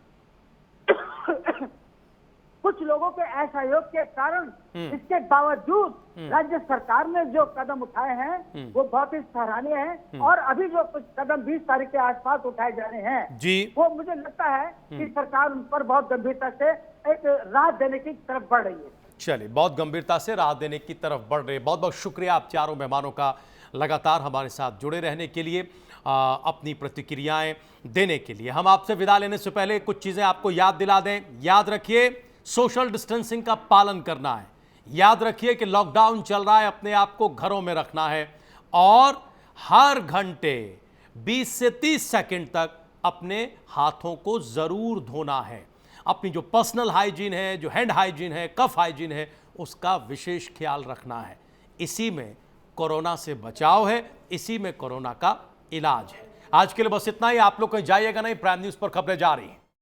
कुछ लोगों के असहयोग के कारण, इसके बावजूद राज्य सरकार ने जो कदम उठाए हैं वो बहुत ही सराहनीय हैं। और अभी जो कुछ कदम 20 तारीख के आसपास उठाए जा रहे हैं वो मुझे लगता है कि सरकार उन पर बहुत गंभीरता से एक राहत देने की तरफ बढ़ रही है। चलिए, बहुत गंभीरता से राहत देने की तरफ बढ़ रही है। बहुत बहुत शुक्रिया आप चारों मेहमानों का लगातार हमारे साथ जुड़े रहने के लिए, अपनी प्रतिक्रियाएं देने के लिए। हम आपसे विदा लेने से पहले कुछ चीज़ें आपको याद दिला दें। याद रखिए, सोशल डिस्टेंसिंग का पालन करना है। याद रखिए कि लॉकडाउन चल रहा है, अपने आप को घरों में रखना है और हर घंटे 20 से 30 सेकंड तक अपने हाथों को ज़रूर धोना है। अपनी जो पर्सनल हाइजीन है, जो हैंड हाइजीन है, कफ हाइजीन है, उसका विशेष ख्याल रखना है। इसी में कोरोना से बचाव है, इसी में कोरोना का इलाज है। आज के लिए बस इतना ही। आप लोग कहीं जाइएगा नहीं, प्राइम न्यूज़ पर खबरें जारी हैं।